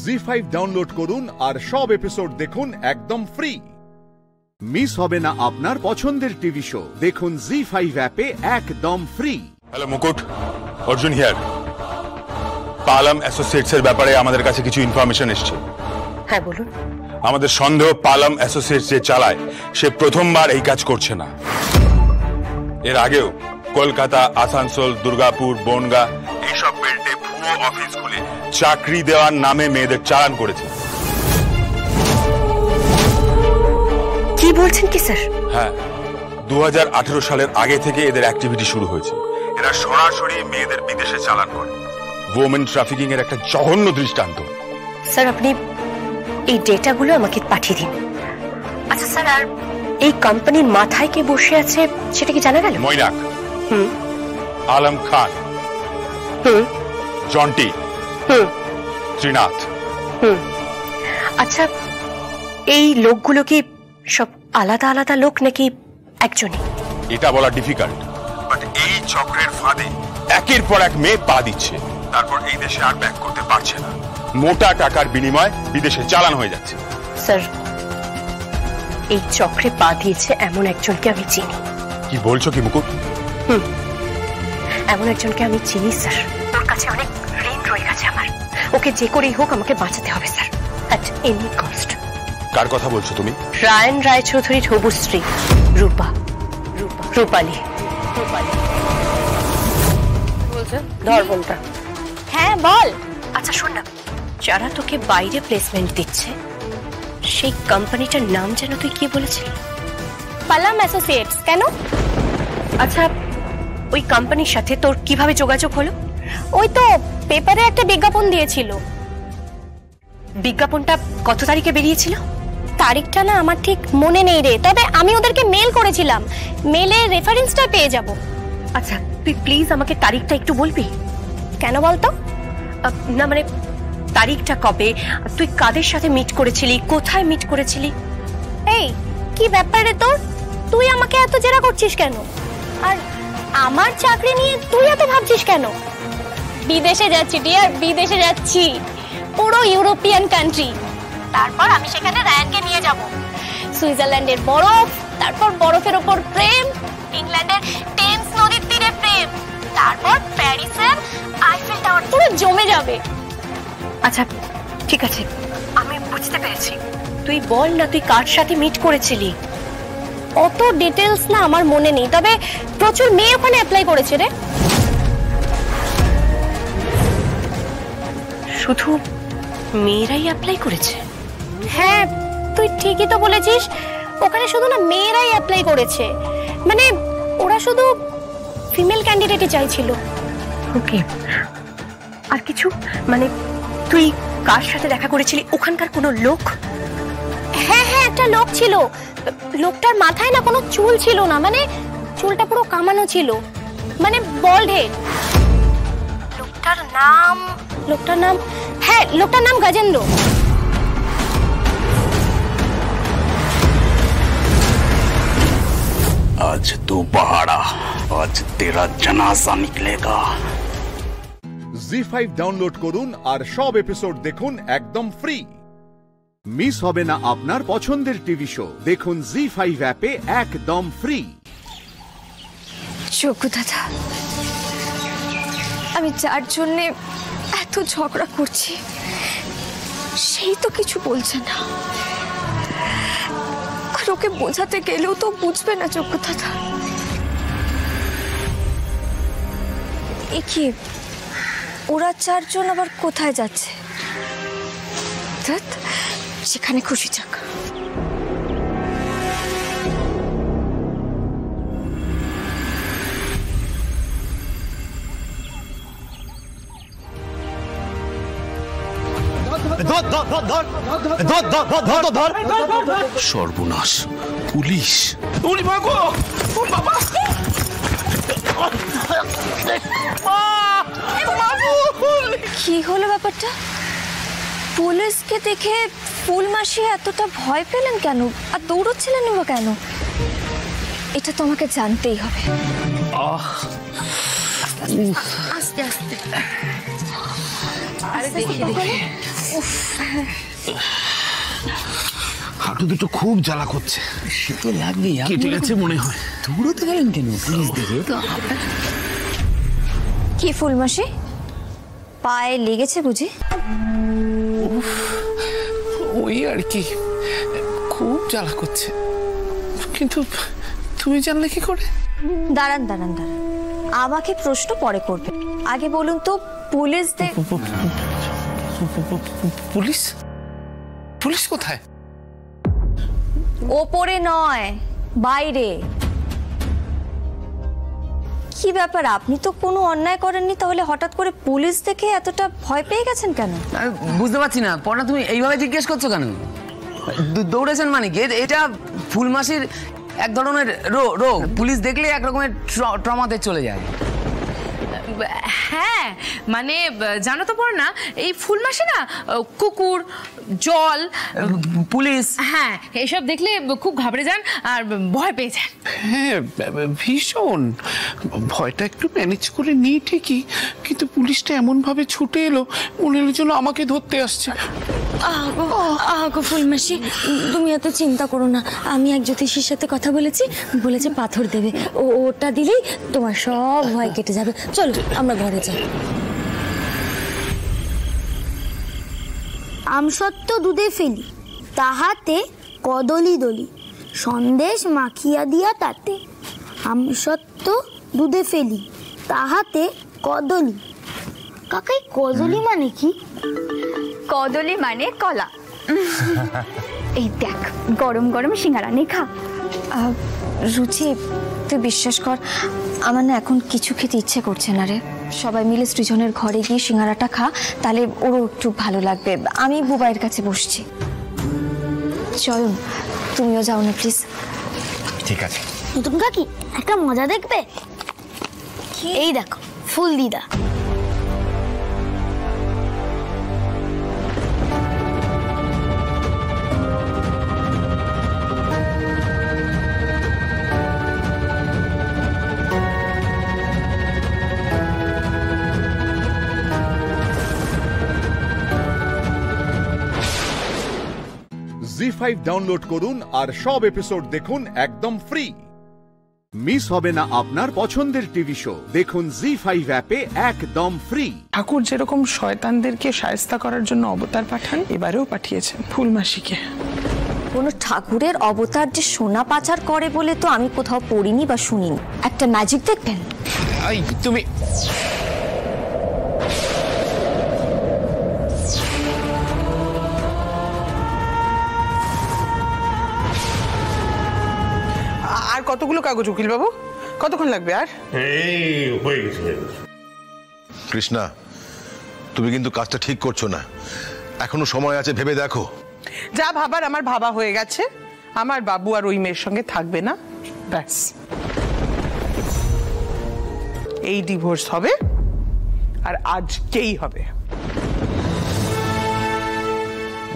জি5 ডাউনলোড করুন আর সব এপিসোড দেখুন একদম ফ্রি। মিস হবে না আপনার পছন্দের টিভি শো, দেখুন জি5 অ্যাপে একদম ফ্রি। হ্যালো মুকুট, অর্জুন হিয়ার। পালাম অ্যাসোসিয়েটস এর ব্যাপারে আমাদের কাছে কিছু ইনফরমেশন এসেছে। হ্যাঁ বলুন। আমাদের সন্দেহ পালাম অ্যাসোসিয়েটস যে চালায় সে প্রথমবার এই কাজ করছে না। এর আগেও কলকাতা, আসানসোল, দুর্গাপুর, বনগা এইসব বেল্টে ভুয়ো অফিস খুলে চাকরি দেওয়ার নামে মেয়েদের চালান করেছে। কি বলছেন কি স্যার? হ্যাঁ, 2018 সালের আগে থেকে এদের অ্যাক্টিভিটি শুরু হয়েছে। এরা সরাসরি মেয়েদের বিদেশে চালান করে। ওমেন ট্রাফিকিং এর একটা জঘন্য দৃষ্টান্ত। স্যার আপনি এই ডেটাগুলো আমাকে পাঠিয়ে দিন। আচ্ছা স্যার, আর এই কোম্পানির মাথায় কে বসে আছে সেটা কি জানা গেল? মৈনাক, আলম খান, জন্টি, ত্রিনাথ। আচ্ছা, এই লোকগুলো কি সব আলাদা আলাদা লোক নাকি একজনই? এটা বলা ডিফিকাল্ট, বাট এই চক্রের ফাঁদে একের পর এক মেয়ে পা দিচ্ছে, তারপর এই দেশে আর ব্যাক করতে পারছে না। মোটা টাকার বিনিময়ে বিদেশে চালান হয়ে যাচ্ছে। স্যার, এই চক্রে পা দিয়েছে এমন একজনকে আমি চিনি। কি বলছো কি মুকুট? এমন একজনকে আমি চিনি স্যার। ওর কাছে অনেক ঋণ রয়ে গেছে আমার। ওকে যে করেই হোক আমাকে বাঁচাতে হবে স্যার, অ্যাট এনি কস্ট। কার কথা বলছো তুমি? রায়ন রায়চৌধুরীর হবু স্ত্রী রূপা, রূপালী। দেখতেও পারি। বলছে ধর ফোনটা। হ্যাঁ বল। আচ্ছা শোন না, যারা তোকে বাইরে প্লেসমেন্ট দিচ্ছে সেই কোম্পানিটার নাম যেন তুই কি বলেছিলি? পালাম অ্যাসোসিয়েটস। কেন? আচ্ছা ওই কোম্পানির সাথে তোর কিভাবে যোগাযোগ হলো? ওই তো পেপারে একটা বিজ্ঞাপন দিয়েছিল। বিজ্ঞাপনটা কত তারিখে বেরিয়েছিল? তারিখটা না আমার ঠিক মনে নেই রে, তবে আমি ওদেরকে মেল করেছিলাম, মেলে রেফারেন্সটা পেয়ে যাব। আচ্ছা তুই প্লিজ আমাকে তারিখটা একটু বলবি? কেন বলতো? না মানে তারিখটা কবে, তুই কাদের সাথে মিট করেছিলি, কোথায় মিট করেছিলি? এই কি ব্যাপারে তোর? তুই আমাকে এত জেরা করছিস কেন? আর আমার চাকরি নিয়ে তুই এত ভাবছিস কেন? বিদেশে যাচ্ছি ডিয়ার, বিদেশে যাচ্ছি, পুরো ইউরোপিয়ান কান্ট্রি। তারপর আমি সেখানে রায়ানকে নিয়ে যাব। সুইজারল্যান্ডের বরফ, তারপর বরফের ওপর প্রেম, ইংল্যান্ডের টেমস নদীর তীরে প্রেম, তারপর প্যারিসের আইফেল টাওয়ার, পুরো জমে যাবে। আচ্ছা ঠিক আছে, আমি বুঝতে পেরেছি। তুই বল না তুই কার সাথে মিট করেছিলি? অত ডিটেইলস না আমার মনে নেই, তবে প্রচুর মেয়ে ওখানে অ্যাপ্লাই করেছে রে। শুধু মেয়েরাই অ্যাপ্লাই করেছে? হ্যাঁ তুই ঠিকই তো বলেছিস, ওখানে শুধু না মেয়েরাই অ্যাপ্লাই করেছে, মানে ওরা শুধু ফিমেল ক্যান্ডিডেটই চাইছিল। ওকে, আর কিছু? মানে তুই কার সাথে দেখা করেছিলি? ওখানকার কোনো লোক? হ্যাঁ হ্যাঁ একটা লোক ছিল, লোকটার মাথায় না কোনো চুল ছিল না, মানে চুলটা পুরো কামানো ছিল, মানে বল্ড হেড। লোকটার নাম হ্যাঁ লোকটার নাম গজেন্দ্র। आज तू पहाड़ा, आज तेरा जनाजा निकलेगा। জি5 ডাউনলোড করুন আর সব এপিসোড দেখুন একদম ফ্রি। মিস হবে না আপনার পছন্দের টিভি শো, দেখুন জি5 অ্যাপে একদম ফ্রি। যোগ্য দাদা, আমি যার জন্য এত ঝগড়া করছি সেই তো কিছু বলছে না, আর ওকে বোঝাতে গেলেও তো বুঝবে না যোগ্য দাদা। এ কি, ওরা চারজন আবার কোথায় যাচ্ছে? সেখানে খুশি যাক। সর্বনাশ, পুলিশ! কি হলো ব্যাপারটা? পুলিশকে দেখে ফুলমাসি এতটা ভয় পেলেন কেন, আর দৌড়চ্ছিলেন বা কেন? এটা তো আমাকে জানতেই হবে। আস্তে আস্তে, আরে দেখি দেখি। হাঁটু দুটো খুব জ্বালা করছে। সে তো লাগবেই, কেটে গেছে মনে হয়। দৌড়তে গেলেন কেন পুলিশ দেখে? তো কি ফুলমাসি, পায়ে লেগেছে বুঝি? ওই আর কি, খুব জ্বালা করছে। কিন্তু তুমি জানলে কি করে? দাঁড়ান দাঁড়ান দাঁড়ান, আমাকে প্রশ্ন পরে করবে, আগে বলুন তো পুলিশ পুলিশ? পুলিশ কোথায়? ওপরে নয়, বাইরে। কি ব্যাপার, আপনি তো কোনো অন্যায় করেননি, তাহলে হঠাৎ করে পুলিশ দেখে এতটা ভয় পেয়ে গেছেন কেন? বুঝতে পারছি না পড়া, তুমি এইভাবে জিজ্ঞেস করছো কেন? দৌড়েছেন মানে কি? এটা ফুলমাসির এক ধরনের রোগ, পুলিশ দেখলে এক রকমের ট্রমাতে চলে যায়। হ্যাঁ মানে জানো তো পড় না, এই ফুলমাসে না কুকুর, জল, পুলিশ, হ্যাঁ এসব দেখলে খুব ঘাবড়ে যান আর ভয় পেয়ে যান। হ্যাঁ ভীষণ ভয়টা একটু ম্যানেজ করে নিই ঠিকই, কিন্তু পুলিশটা এমন ভাবে ছুটে এলো মনে হলো যেন আমাকে ধরতে আসছে। আগো ফুলমাসি, তুমি এত চিন্তা করো না, আমি এক জ্যোতিষীর সাথে কথা বলেছি, বলেছে পাথর দেবে, ওটা দিলেই তোমার সব ভয় কেটে যাবে। চলো আমরা ঘরে যাই। আমসত্ত্ব দুধে ফেলি, তাহাতে কদলি দলি, সন্দেশ মাখিয়া দিয়া তাতে, আমসত্ত্ব দুধে ফেলি, তাহাতে কদলি। কাকাই কদলি মানে কি? কদলি মানে কলা। এই দেখ গরম গরম সিঙ্গারা নে খা। রুচি তুই বিশ্বাস কর, আমার না এখন কিছু খেতে ইচ্ছে করছে না রে। সবাই মিলে সৃজনের ঘরে গিয়ে সিঙ্গারাটা খা, তাহলে ওরও একটু ভালো লাগবে। আমি বুবাইয়ের কাছে বসছি। চল তুমিও যাও না প্লিজ। ঠিক আছে। নতুন কাকি একটা মজা দেখবে? এই দেখো ফুল দিদা। জি5 ডাউনলোড করুন আর সব এপিসোড দেখুন একদম ফ্রি। মিস হবে না আপনার পছন্দের টিভি শো, দেখুন জি5 অ্যাপে একদম ফ্রি। ঠাকুর যেরকম শয়তানদেরকে শায়েস্তা করার জন্য অবতার পাঠান, এবারেও পাঠিয়েছেন ফুলমাসিকে। কোনো ঠাকুরের অবতার যে সোনা পাচার করে বলে তো আমি কোথাও পড়িনি বা শুনিনি। একটা ম্যাজিক দেখবেন? তুমি আর কতগুলো কাগজ উকিল বাবু? কতক্ষণ লাগবে আর? হয়ে গেছে। কৃষ্ণা, তুমি কিন্তু কাজটা ঠিক করছো না, এখনো সময় আছে, ভেবে দেখো। যা ভাবার আমার ভাবা হয়ে গেছে। আমার বাবু আর ওই মেয়ের সঙ্গে থাকবে না, ব্যাস। এই ডিভোর্স হবে আর আজকেই হবে।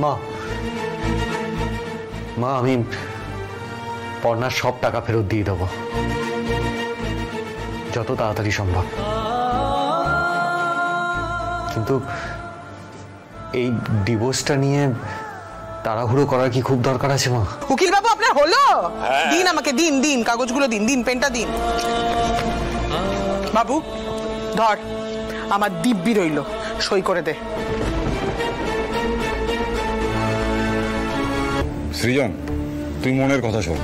মা মা আমি পর্ণার সব টাকা ফেরত দিয়ে দেবো, যত তাড়াতাড়ি সম্ভব। কিন্তু এই ডিভোর্সটা নিয়ে তাড়াহুড়ো করার কি খুব দরকার আছে মা? উকিল বাবু আপনার হলো? দিন আমাকে, দিন দিন কাগজগুলো দিন, দিন পেনটা দিন। বাবু ধর, আমার দিব্যি রইল, সই করে দে। সৃজন, তুই মনের কথা শোন,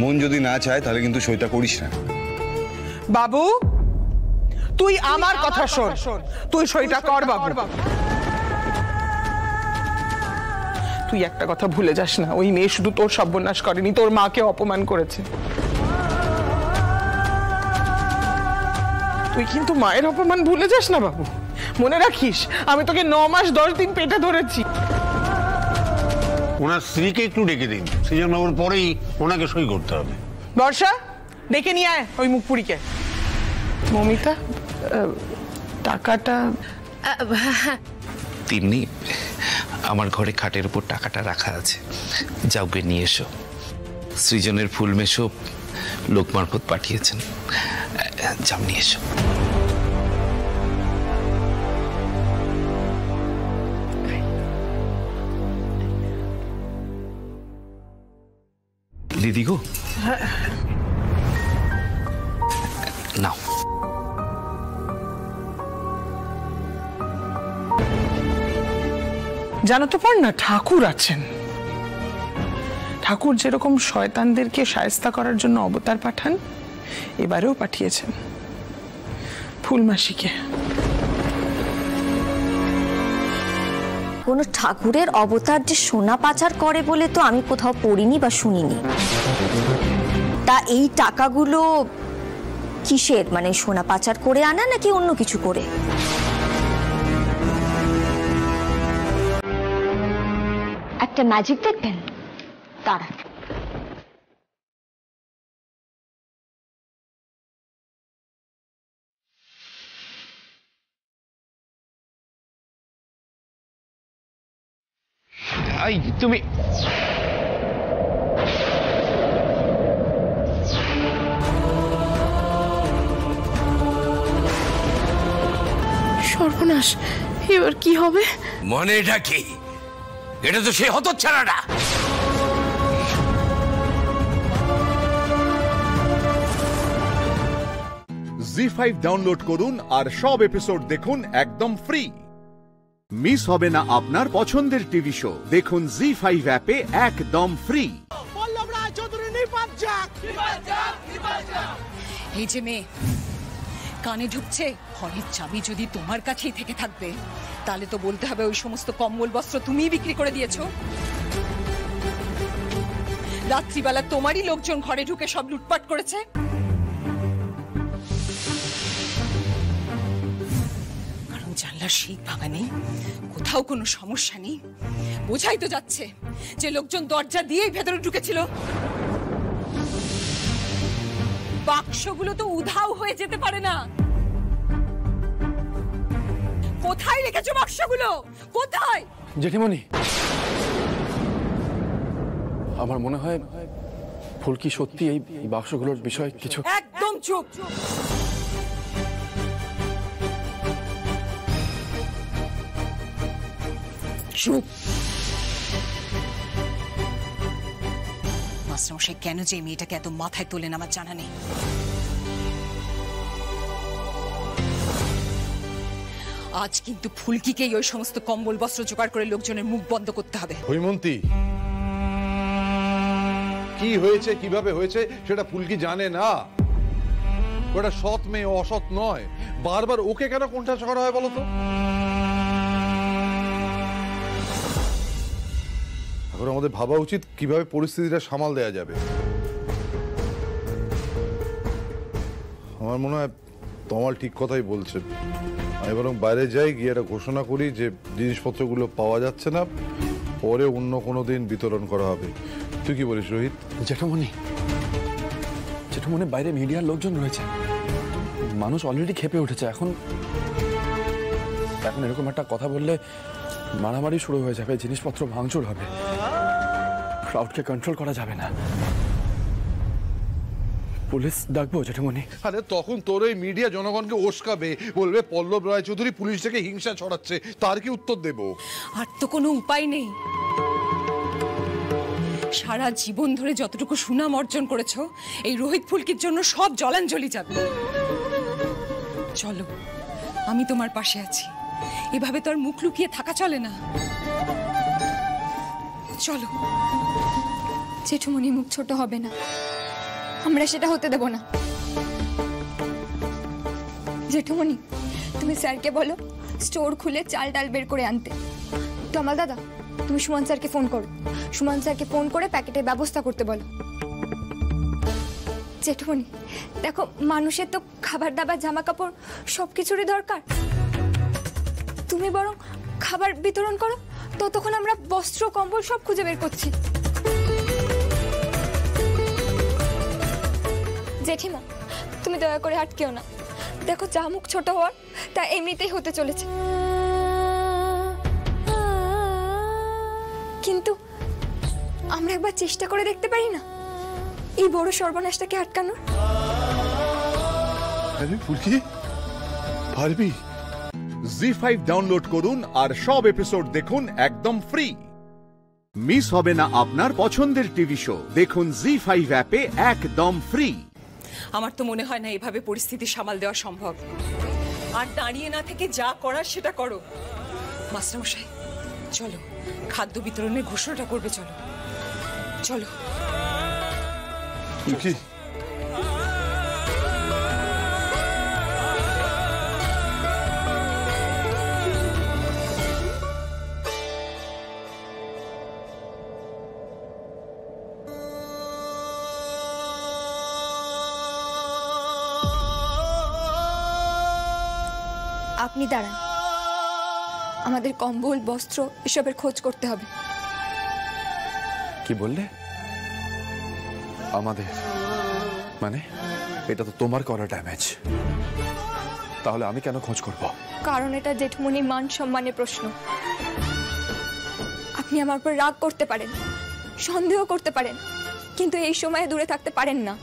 মন যদি না চায় তাহলে কিন্তু সইটা করিস না। বাবু তুই আমার কথা শোন, তুই সইটা কর বাবু। তুই একটা কথা ভুলে যাস না, ওই মেয়ে শুধু তোর সর্বনাশ করেনি, তোর মাকে অপমান করেছে। তুই কিন্তু মায়ের অপমান ভুলে যাস না বাবু, মনে রাখিস। আমি তোকে 9 মাস 10 দিন পেটে ধরেছি। ওনার স্ত্রীকে একটু ডেকে দিন, সৃজন বাবুর পরেই ওনাকে সই করতে হবে। বর্ষা ডেকে নিয়ে আয় ওই মুখপুরীকে। মমিতা টাকাটা? তিন্নি, আমার ঘরে খাটের উপর টাকাটা রাখা আছে, যাও গে নিয়ে এসো। সৃজনের ফুল মেশো লোক মারফত পাঠিয়েছেন, যাও নিয়ে এসো। দিদি গো, নাও। জানো তো পড় না, ঠাকুর আছেন। ঠাকুর যেরকম শয়তানদেরকে শায়েস্তা করার জন্য অবতার পাঠান, এবারেও পাঠিয়েছেন ফুলমাসিকে। কোনো ঠাকুরের অবতার যে সোনা পাচার করে বলে তো আমি কোথাও পড়িনি বা শুনিনি। তা এই টাকাগুলো কিসের? মানে সোনা পাচার করে আনা নাকি অন্য কিছু করে? একটা ম্যাজিক দেখবেন? দাঁড়ান। তুমি সর্বনাশ, এবার কি হবে? মনেটা কি? এটা তো সে হতচ্ছাড়াটা। জি5 ডাউনলোড করুন আর সব এপিসোড দেখুন একদম ফ্রি। মিস হবে না আপনার পছন্দের টিভি শো, দেখুন জি5 অ্যাপে একদম ফ্রি। এই যে মেয়ে, কানে ঢুকছে? ঘরের চাবি যদি তোমার কাছেই থেকে থাকবে তাহলে তো বলতে হবে ওই সমস্ত কম্বল বস্ত্র তুমিই বিক্রি করে দিয়েছো। রাত্রিবেলা তোমারই লোকজন ঘরে ঢুকে সব লুটপাট করেছে। কারণ জানলার শিক ভাঙা নেই, কোথাও কোনো সমস্যা নেই, বোঝাই তো যাচ্ছে যে লোকজন দরজা দিয়েই ভেতরে ঢুকেছিল। বাক্সগুলো তো উধাও হয়ে যেতে পারে না। কোথায় রেখেছো বাক্সগুলো? কোথায়? জেঠিমণি, আমার মনে হয় ফুলকি সত্যি এই বাক্সগুলোর বিষয়ে কিছু। একদম চুপ। চুপ। মাস্টারমশাই কেন যে মেয়েটাকে এত মাথায় তোলেন আমার জানা নেই। আজ কিন্তু ফুলকিকেই ওই সমস্ত কম্বল বস্ত্র জোগাড় করে লোকজনের মুখ বন্ধ করতে হবে। হৈমন্তী, কি হয়েছে কিভাবে হয়েছে সেটা ফুলকি জানে না। ওটা সৎ মেয়ে, অসৎ নয়। বারবার ওকে কেন কোণঠাসা করা হয় বলতো? এখন আমাদের ভাবা উচিত কিভাবে পরিস্থিতিটা সামাল দেয়া যাবে। আমার মনে হয় তমাল ঠিক কথাই বলছে। আমি বরং বাইরে যাই, গিয়ে একটা ঘোষণা করি যে জিনিসপত্রগুলো পাওয়া যাচ্ছে না, পরে অন্য কোনো দিন বিতরণ করা হবে। তুই কি বলিস রোহিত? জেঠামণি, বাইরে মিডিয়ার লোকজন রয়েছে, মানুষ অলরেডি ক্ষেপে উঠেছে। এখন এরকম একটা কথা বললে মারামারি শুরু হয়ে যাবে, জিনিসপত্র ভাঙচুর হবে, ক্রাউডকে কন্ট্রোল করা যাবে না। পুলিশ ডাকবো জেঠামণি? আরে তখন তোর এই মিডিয়া জনগণকে উস্কাবে, বলবে পল্লব রায়চৌধুরী পুলিশ থেকে হিংসা ছড়াচ্ছে। তার কি উত্তর দেব? আর তো কোনো উপায় নেই। সারা জীবন ধরে যতটুকু সুনাম অর্জন করেছো, এই রোহিত ফুলকির জন্য সব জলাঞ্জলি যাবে। চলো, আমি তোমার পাশে আছি। এভাবে তো আর মুখ লুকিয়ে থাকা চলে না। চলো। জেঠুমনি, মুখ ছোট হবে না, আমরা সেটা হতে দেব না। জেঠুমনি, তুমি স্যারকে বলো স্টোর খুলে চাল ডাল বের করে আনতে। তমাল দাদা, তুমি সুমন স্যারকে ফোন করো। সুমন স্যারকে ফোন করে প্যাকেটের ব্যবস্থা করতে বলো। জেঠুমনি দেখো, মানুষের তো খাবার দাবার জামা কাপড় সবকিছুরই দরকার। তুমি বরং খাবার বিতরণ করো, ততক্ষণ আমরা বস্ত্র কম্বল সব খুঁজে বের করছি। জেঠিমা, তুমি দয়া করে আটকেও না। দেখো, যা মুখ ছোট হওয়ার তা এমনিতেই হতে চলেছে। কিন্তু আমরা একবার চেষ্টা করে দেখতে পারি না এই বড় সর্বনাশটাকে আটকানোর? ফুলকি পারবি? জি5 ডাউনলোড করুন আর সব এপিসোড দেখুন একদম ফ্রি। মিস হবে না আপনার পছন্দের টিভি শো। দেখুন জি5 অ্যাপে একদম ফ্রি। আমার তো মনে হয় না এভাবে পরিস্থিতি সামাল দেওয়া সম্ভব। আর দাঁড়িয়ে না থেকে যা করার সেটা করো। মাস্টারমশাই, চলো খাদ্য বিতরণের ঘোষণাটা করবে। চলো চলো। ফুলকি, আপনি দাঁড়ান, আমাদের কম্বল বস্ত্র এসবের খোঁজ করতে হবে। কি বললে? আমাদের মানে? এটা তো তোমার করা ড্যামেজ। তাহলে আমি কেন খোঁজ করব? কারণ এটা জেঠমনির মান সম্মানের প্রশ্ন। আপনি আমার উপর রাগ করতে পারেন, সন্দেহ করতে পারেন, কিন্তু এই সময়ে দূরে থাকতে পারেন না।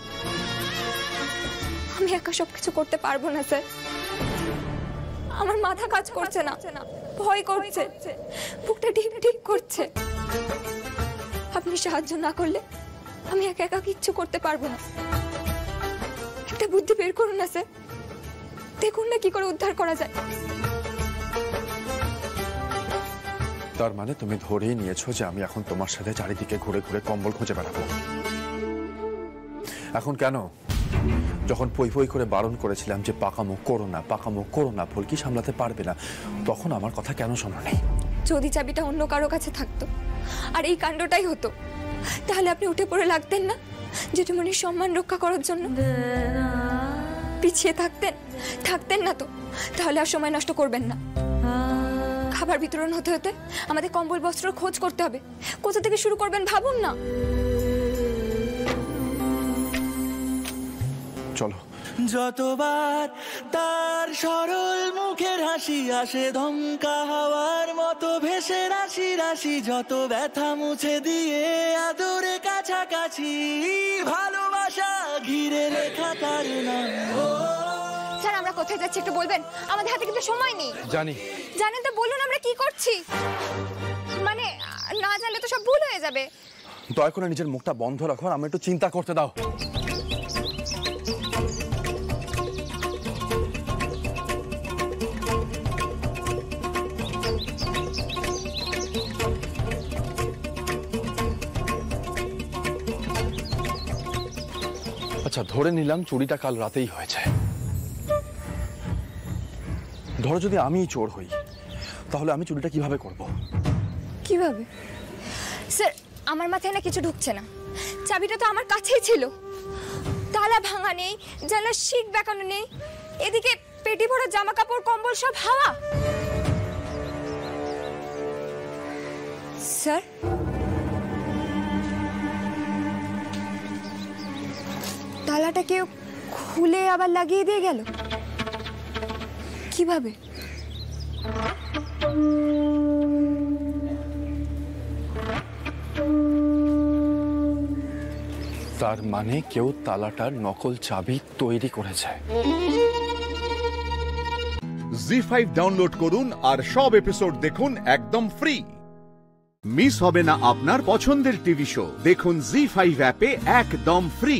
আমি একা সবকিছু করতে পারবো না স্যার। আমার মাথা কাজ করছে না, ভয় করছে, বুকটা ঢিপ ঢিপ করছে। আপনি সাহায্য না করলে আমি একা একা কিচ্ছু করতে পারবো না। একটা বুদ্ধি বের করুন না স্যার, দেখুন না কি করে উদ্ধার করা যায়। তার মানে তুমি ধরেই নিয়েছো যে আমি এখন তোমার সাথে চারিদিকে ঘুরে ঘুরে কম্বল খুঁজে বেড়াবো। এখন কেন? যখন পই পই করে বারণ করেছিলাম যে পাকামো করো না, ফুলকি সামলাতে পারবে না, তখন আমার কথা কেন শোনোনি? যদি চাবিটা অন্য কারো কাছে থাকতো আর এই কাণ্ডটাই হতো, তাহলে আপনি উঠে পড়ে লাগতেন না জেঠুমনির সম্মান রক্ষা করার জন্য? পিছিয়ে থাকতেন না তো? তাহলে আর সময় নষ্ট করবেন না। খাবার বিতরণ হতে হতে আমাদের কম্বল বস্ত্র খোঁজ করতে হবে। কোথা থেকে শুরু করবেন ভাবুন না। চলো। যতবার তার সরল মুখের হাসি আসে ধমকা হাওয়ার মতো ভেসে রাশি রাশি, যত ব্যথা মুছে দিয়ে আদরে কাছাকাছি, ভালোবাসা ঘিরে রেখা তার নাম। স্যার আমরা কোথায় যাচ্ছি একটু বলবেন? আমাদের হাতে কিন্তু সময় নেই। জানেন তো বলুন আমরা কি করছি। মানে না জানলে তো সব ভুল হয়ে যাবে। দয়া করে নিজের মুখটা বন্ধ রাখো, আমি একটু চিন্তা করতে দাও। আচ্ছা ধরে নিলাম চুরিটা কাল রাতেই হয়েছে। ধরো যদি আমি চোর হই, তাহলে আমি চুরিটা কিভাবে করব? কিভাবে? স্যার আমার মাথায় না কিছু ঢুকছে না। চাবিটা তো আমার কাছেই ছিল, তালা ভাঙা নেই, জানলার শিক বেঁকানো নেই, এদিকে পেটি ভরা জামা কাপড় কম্বল সব হাওয়া। স্যার তালাটা কেউ খুলে আবার লাগিয়ে দিয়ে গেল কিভাবে? তার মানে কেউ তালাটার নকল চাবি তৈরি করেছে। জি5 ডাউনলোড করুন আর সব এপিসোড দেখুন একদম ফ্রি। মিস হবে না আপনার পছন্দের টিভি শো। দেখুন জি5 অ্যাপে একদম ফ্রি।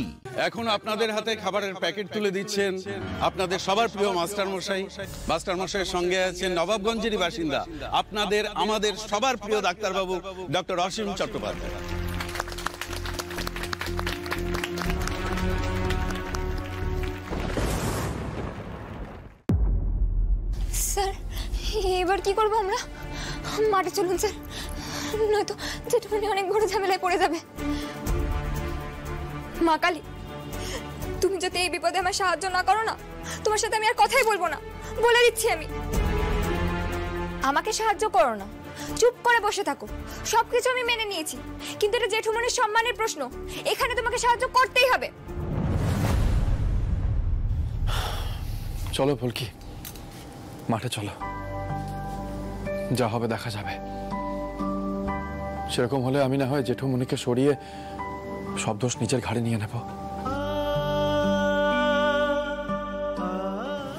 এখন আপনাদের হাতে খাবারের প্যাকেট তুলে দিচ্ছেন আপনাদের সবার প্রিয় মাস্টার মশাই। মাস্টার মশাইয়ের সঙ্গে আছেন নবাবগঞ্জেরই বাসিন্দা, আপনাদের আমাদের সবার প্রিয় ডাক্তারবাবু ডক্টর অসীম চট্টোপাধ্যায়। স্যার এবার কি করবো আমরা? মাঠে চলুন স্যার, নয়তো জেঠুমনি অনেক বড় ঝামেলায় পড়ে যাবে। মা কালী, তুমি যদি এই বিপদে আমার সাহায্য না করো না, তোমার সাথে আমি আর কথাই বলবো না, বলে দিচ্ছি আমি। আমাকে সাহায্য করো না, চুপ করে বসে থাকো। সবকিছু আমি মেনে নিয়েছি, কিন্তু এটা জেঠুমনির সম্মানের প্রশ্ন, এখানে তোমাকে সাহায্য করতেই হবে। চলো ফুলকি, মাঠে চলো, যা হবে দেখা যাবে। সেরকম হলে আমি না হয় জেঠুমনিকে সরিয়ে সব দোষ নিজের ঘাড়ে নিয়ে নেব।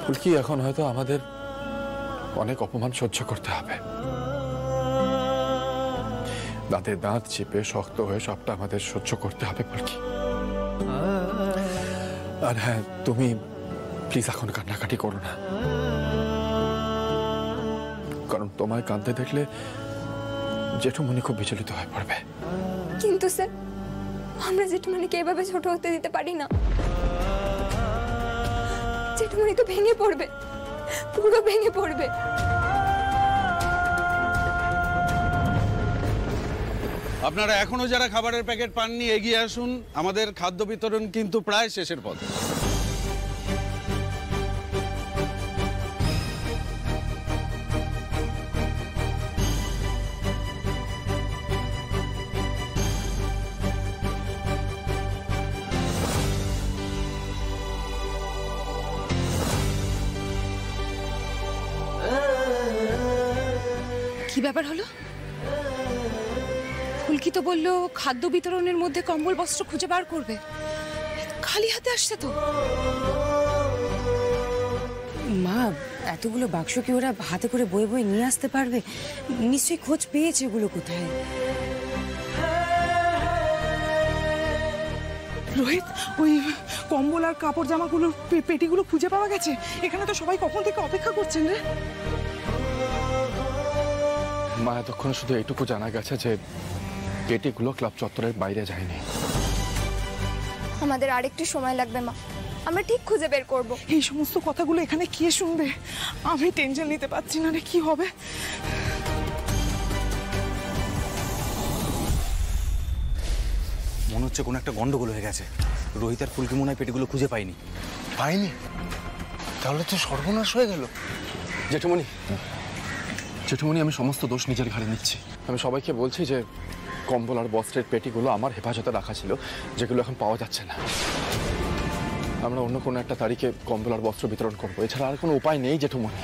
ফুলকি, এখন হয়তো আমাদের অনেক অপমান সহ্য করতে হবে। দাঁতে দাঁত চেপে শক্ত হয়ে সবটা আমাদের সহ্য করতে হবে ফুলকি। আর হ্যাঁ, তুমি প্লিজ এখন কান্নাকাটি করো না, কারণ তোমায় কাঁদতে দেখলে জেঠুমনি খুব বিচলিত হয়ে পড়বে। কিন্তু স্যার আমরা জেঠুমনিকে এভাবে ছোট হতে দিতে পারি না। জেঠুমনি তো ভেঙে পড়বে, পুরো ভেঙে পড়বে। আপনারা এখনো যারা খাবারের প্যাকেট পাননি এগিয়ে আসুন, আমাদের খাদ্য বিতরণ কিন্তু প্রায় শেষের পথে। কি ব্যাপার হলো? ফুলকি তো বললো খাদ্য বিতরণের মধ্যে কম্বল বস্ত্র খুঁজে বার করবে, খালি হাতে আসছে তো। মা, এতগুলো বাক্স কি ওরা হাতে করে বয়ে বয়ে নিয়ে আসতে পারবে? নিশ্চয়ই খোঁজ পেয়েছে এগুলো কোথায়। রোহিত, ওই কম্বল আর কাপড় জামাগুলোর পেটিগুলো খুঁজে পাওয়া গেছে? এখানে তো সবাই কখন থেকে অপেক্ষা করছেন রে। মা, এতক্ষণ শুধু এইটুকু জানা গেছে যে পেটিগুলো ক্লাব চত্বরের বাইরে যায়নি। আমাদের আরেকটু সময় লাগবে মা, আমরা ঠিক খুঁজে বের করব। এই সমস্ত কথাগুলো এখানে কে শুনবে? আমি টেনশন নিতে পারছি না রে, কি হবে? মনে হচ্ছে কোনো একটা গন্ডগোল হয়ে গেছে। রোহিত আর ফুলকি মনে হয় পেটিগুলো খুঁজে পাইনি। তাহলে তো সর্বনাশ হয়ে গেল। জেঠুমণি, জেঠুমণি, আমি সমস্ত দোষ নিজের ঘাড়ে নিচ্ছি। আমি সবাইকে বলছি যে কম্বল আর বস্ত্রের পেটিগুলো আমার হেফাজতে রাখা ছিল, যেগুলো এখন পাওয়া যাচ্ছে না। আমরা অন্য কোনো একটা তারিখে কম্বল আর বস্ত্র বিতরণ করবো, এছাড়া আর কোনো উপায় নেই জেঠুমণি।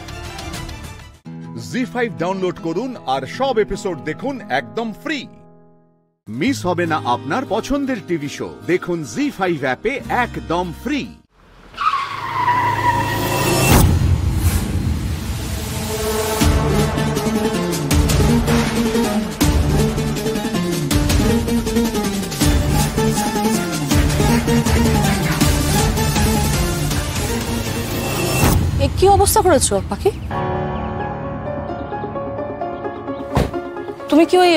জি5 ডাউনলোড করুন আর সব এপিসোড দেখুন একদম ফ্রি। মিস হবে না আপনার পছন্দের টিভি শো। দেখুন জি5 অ্যাপে একদম ফ্রি। কি অবস্থা করেছো পাখি? তুমি কি ওই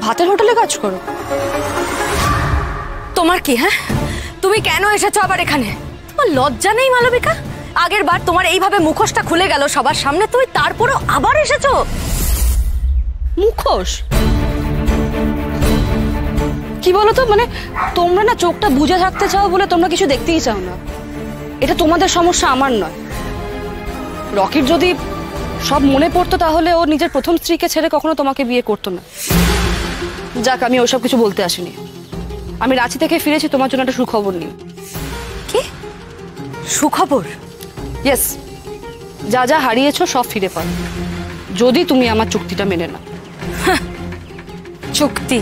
ভাতের হোটেলে কাজ করো? তোমার কি? হ্যাঁ, তুমি কেন এসেছো আবার এখানে? তোমার লজ্জা নেই মালবিকা? আগের বার তোমার এইভাবে মুখোশটা খুলে গেল সবার সামনে, তুমি তারপরেও আবার এসেছো। মুখোশ কি বলো তো? মানে তোমরা না চোখটা বুজে থাকতে চাও বলে তোমরা কিছু দেখতেই চাও না। এটা তোমাদের সমস্যা, আমার নয়। রকির যদি সব মনে পড়তো তাহলে ও নিজের প্রথম স্ত্রীকে ছেড়ে কখনো তোমাকে বিয়ে করতো না। যাক, আমি ওসব কিছু বলতে আসিনি। আমি রাঁচি থেকে ফিরেছি তোমার জন্য একটা সুখবর নিয়ে। কি সুখবর? ইয়েস, যা যা হারিয়েছো সব ফিরে পাও, যদি তুমি আমার চুক্তিটা মেনে নাও। চুক্তি?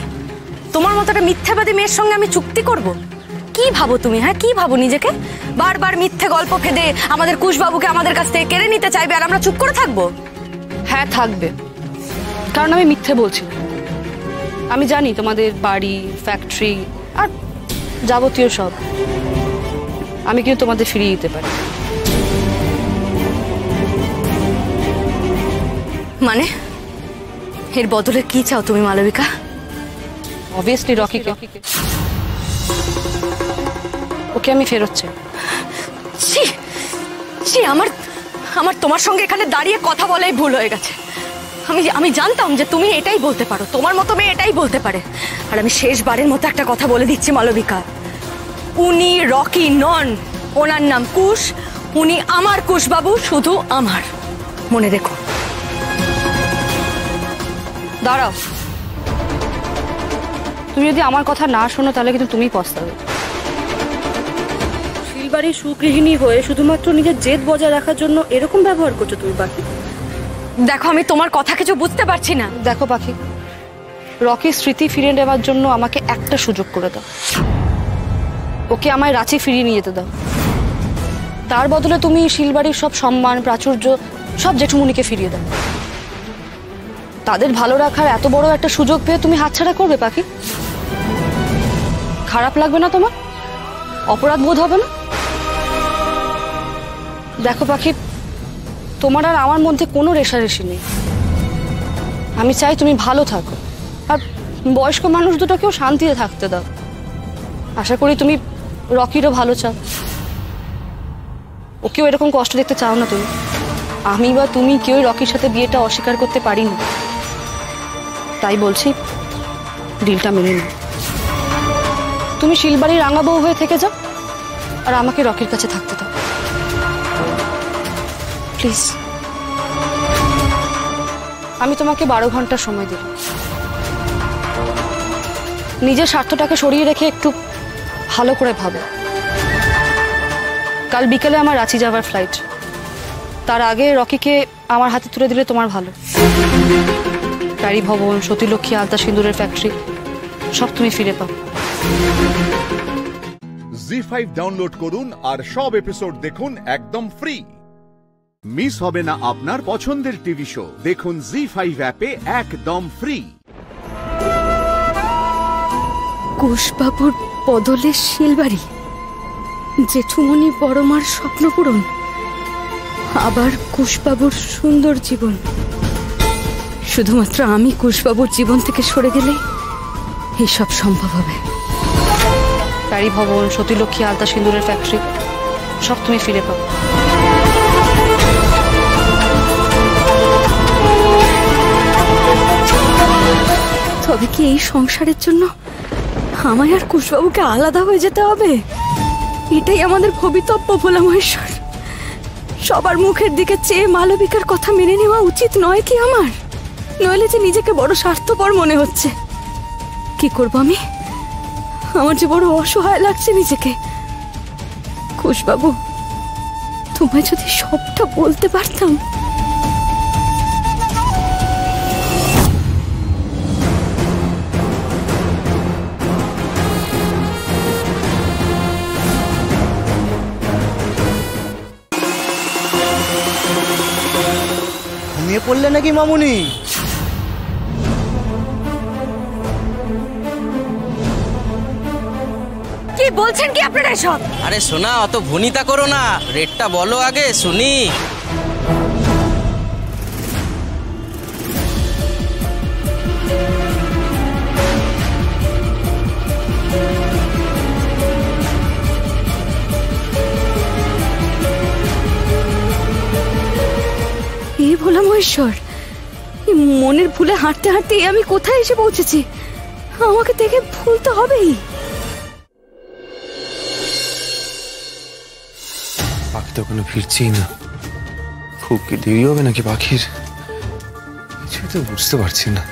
তোমার মতো একটা মিথ্যাবাদী মেয়ের সঙ্গে আমি চুক্তি করব? কি ভাবো তুমি? হ্যাঁ, কি ভাবো নিজেকে? বারবার মিথ্যে গল্প ফেদে আমাদের কুশবাবুকে আমাদের কাছ থেকে কেড়ে নিতে চাইবে, আর আমরা চুপ করে থাকবো? হ্যাঁ, থাকবে, কারণ আমি মিথ্যে বলছি না। আমি জানি তোমাদের বাড়ি, ফ্যাক্টরি আর যাবতীয় সব আমি কিন্তু তোমাদের ফিরিয়ে দিতে পারি। মানে এর বদলে কি চাও তুমি মালবিকা? অবভিয়াসলি রকিকে। ওকে আমি ফেরত চাই। আমার তোমার সঙ্গে এখানে দাঁড়িয়ে কথা বলাই ভুল হয়ে গেছে। আমি জানতাম যে তুমি এটাই বলতে পারো, তোমার মতো মেয়ে এটাই বলতে পারে। আর আমি শেষবারের মতো একটা কথা বলে দিচ্ছি মালবিকা, উনি রকি নন, ওনার নাম কুশ। উনি আমার কুশবাবু, শুধু আমার, মনে রেখো। দাঁড়াও, তুমি যদি আমার কথা না শোনো তাহলে কিন্তু তুমিই পস্তাবে। শিলবাড়ির সুগৃহিণী হয়ে শুধুমাত্র নিজের জেদ বজায় রাখার জন্য এরকম ব্যবহার করছো তুমি পাখি। দেখো, আমি তোমার কথা কিছু বুঝতে পারছি না। দেখো পাখি, রকির স্মৃতি ফিরিয়ে নেওয়ার জন্য আমাকে একটা সুযোগ করে দাও। ওকে আমায় রাঁচি ফিরিয়ে নিয়ে যেতে দাও। তার বদলে তুমি শিলবাড়ির সব সম্মান, প্রাচুর্য সব জেঠুমনিকে ফিরিয়ে দাও। তাদের ভালো রাখার এত বড় একটা সুযোগ পেয়ে তুমি হাতছাড়া করবে পাখি? খারাপ লাগবে না তোমার? অপরাধ বোধ হবে না? দেখো পাখি, তোমার আর আমার মধ্যে কোনো রেষারেষি নেই। আমি চাই তুমি ভালো থাকো, আর বয়স্ক মানুষ দুটোকেও শান্তিতে থাকতে দাও। আশা করি তুমি রকিরও ভালো চাও, ওকেও এরকম কষ্ট দেখতে চাও না তুমি। আমি বা তুমি কেউ রকির সাথে বিয়েটা অস্বীকার করতে পারি না। তাই বলছি, ডিলটা মেনে নাও। তুমি শিলবাড়ির রাঙা বউ হয়ে থেকে যাও, আর আমাকে রকির কাছে থাকতে দাও প্লিজ। আমি তোমাকে 12 ঘন্টা সময় দিলাম। নিজের স্বার্থটাকে সরিয়ে রেখে একটু ভালো করে ভাবো। কাল বিকেলে আমার রাঁচি যাওয়ার ফ্লাইট, তার আগে রকিকে আমার হাতে তুলে দিলে তোমার ভালো। প্যারি ভবন, সতীলক্ষ্মী, আলতা সিঁদুরের ফ্যাক্টরি সব তুমি ফিরে পাও। জি5 ডাউনলোড করুন আর সব এপিসোড দেখুন একদম ফ্রি। মিস হবে না আপনার পছন্দের টিভি শো। দেখুন জি5 অ্যাপে একদম ফ্রি। কুশবাবুর বদলে শিলবাড়ি, জেঠুমনি বড়মার স্বপ্ন পূরণ, আবার কুশবাবুর সুন্দর জীবন। শুধুমাত্র আমি কুশবাবুর জীবন থেকে সরে গেলে এসব সম্ভব হবে। প্যারি ভবন, সতীলক্ষ্মী, আলতা সিঁদুরের ফ্যাক্টরি সব তুমি ফিরে পাও। তবে কি এই সংসারের জন্য আমায় আর কুশবাবুকে আলাদা হয়ে যেতে হবে? এটাই আমাদের ভবিতব্য ভোলা মহেশ্বর। সবার মুখের দিকে চেয়ে মালবিকার কথা মেনে নেওয়া উচিত নয় কি আমার? নইলে যে নিজেকে বড় স্বার্থপর মনে হচ্ছে। কি করব আমি? আমার যে বড় অসহায় লাগছে নিজেকে। কুশবাবু, তোমায় যদি সবটা বলতে পারতাম। ঘুমিয়ে পড়লে নাকি মামুনি? কি বলছেন কি আপনারা এসব? আরে সোনা, অত ভনিতা করো না, রেটটা বলো আগে শুনি। এই ভোলা মহেশ্বর, এই মনের ভুলে হাঁটতে হাঁটতে আমি কোথায় এসে পৌঁছেছি? আমাকে দেখে ভুলতে হবেই। পাখি তো কোনো ফিরছেই না। খুব কি দেরি হবে নাকি পাখির? কিছুই তো বুঝতে পারছি না।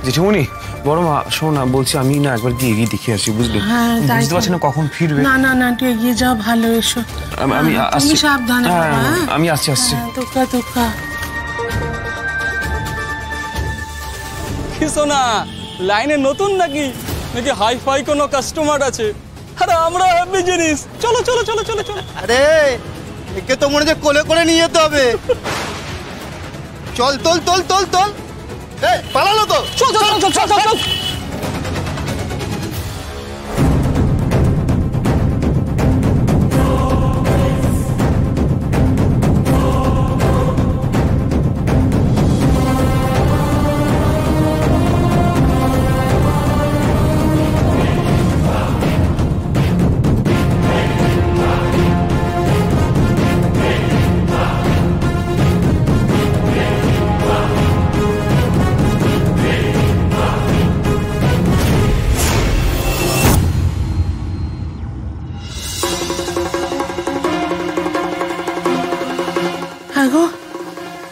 জেঠিমণি, বড় মা, শোনা বলছি, আমি না একবার গিয়ে এগিয়ে দেখে আসি, বুঝলি? বুঝতে পারছি না কখন ফিরবে। না না না, তুই এগিয়ে যাও, ভালো। এসো, আমি আসছি। সাবধানে। আমি আসছি। তোকা তোকা। কি সোনা, লাইনে নতুন নাকি নাকি হাই ফাই কোনো কাস্টমার আছে? আরে আমরা হ্যাপি জিনিস। চলো চলো চলো চলো চলো। আরে একে তো মনে হয় কোলে করে নিয়ে যেতে হবে। চল তোল তোল তোল তোল। এই পালালো তো। চল চল চল চল চল চল।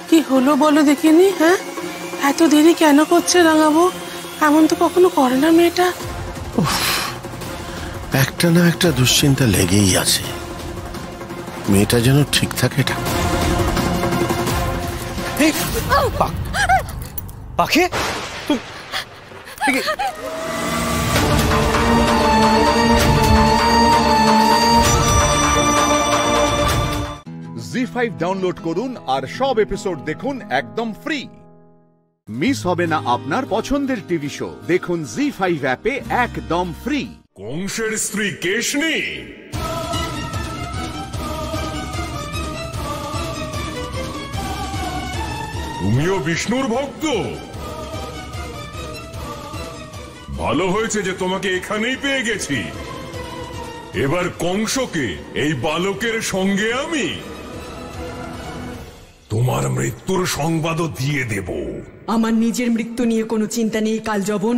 কি হলো বলো দেখিনি? হ্যাঁ, এত দেরি কেন করছে রাঙাবো? এমন তো কখনো করে না মেয়েটা। একটা না একটা দুশ্চিন্তা লেগেই আছে। মেয়েটা যেন ঠিক থাকে। পাখি, জি5 ডাউনলোড করুন আর সব এপিসোড দেখুন একদম ফ্রি। মিস হবে না আপনার পছন্দের টিভি শো। দেখুন জি5 অ্যাপে একদম ফ্রি। কংসের স্ত্রী কেশনী তুমিও বিষ্ণুর ভক্ত? ভালো হয়েছে যে তোমাকে এখানেই পেয়ে গেছি। এবার কংসকে এই বালকের সঙ্গে আমি তোমার মৃত্যুর সংবাদও দিয়ে দেব। আমার নিজের মৃত্যু নিয়ে কোনো চিন্তা নেই কালজবন,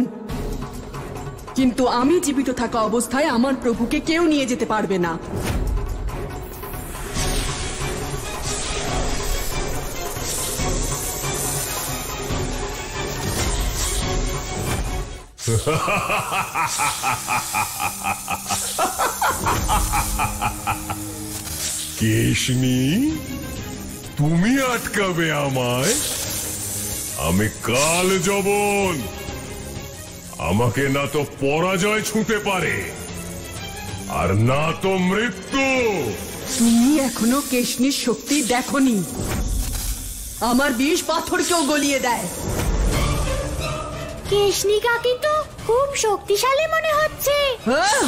কিন্তু আমি জীবিত থাকা অবস্থায় আমার প্রভুকে কেউ নিয়ে যেতে পারবে না। কেশনী, তুমি আটকাবে আমায়? আমি কালজবন। আমাকে না তো পরাজয় ছুঁতে পারে আর না তো মৃত্যু। তুমি এখনো কেশনীর শক্তি দেখোনি। আমার বিষ পাথরকেও গলিয়ে দেয়। কেশনী কাকি তো খুব শক্তিশালী মনে হচ্ছে। হ্যাঁ,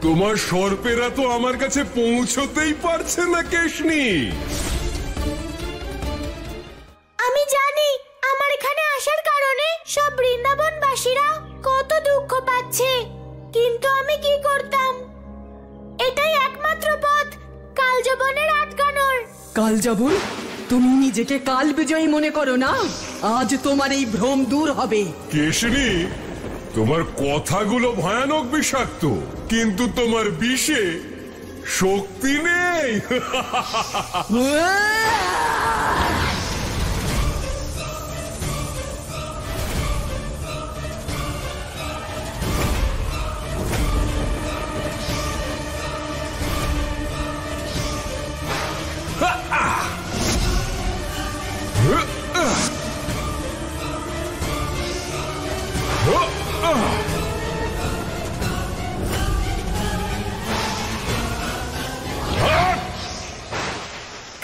তোমার সর্পেরা তো আমার কাছে পৌঁছতেই পারছে না কেশনি। আমি জানি আমার এখানে আসার কারণে সব বৃন্দাবনবাসীরা কত দুঃখ পাচ্ছে, কিন্তু আমি কি করতাম? এটাই একমাত্র পথ কালযবনের আটকানোর। কালযবন? তুমি নিজেকে কাল বিজয়ী মনে করো না? আজ তোমার এই ভ্রম দূর হবে। কেশনি, তোমার কথাগুলো ভয়ানক বিষাক্ত, কিন্তু তোমার বিষে শক্তি নেই।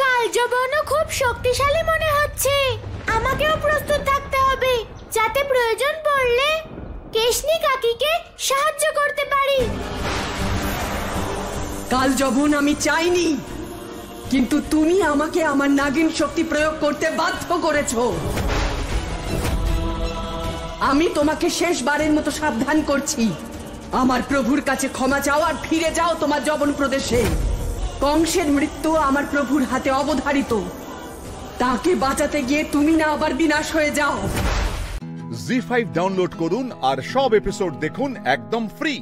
কালযবনও খুব শক্তিশালী মনে হচ্ছে। আমাকেও প্রস্তুত থাকতে হবে, যাতে প্রয়োজন পড়লে কেশনি কাকিকে সাহায্য করতে পারি। কালযবন আমি চাইনি, কিন্তু তুমি আমাকে আমার নাগিন শক্তি প্রয়োগ করতে বাধ্য করেছো। আমি তোমাকে শেষবারের মতো সাবধান করছি, আমার প্রভুর কাছে ক্ষমা চাও আর ফিরে যাও তোমার যবন প্রদেশে। কংসের মৃত্যু আমার প্রভুর হাতে অবধারিত, তাকে বাঁচাতে গিয়ে তুমি না আবার বিনাশ হয়ে যাও। জি5 ডাউনলোড করুন আর সব এপিসোড দেখুন একদম ফ্রি।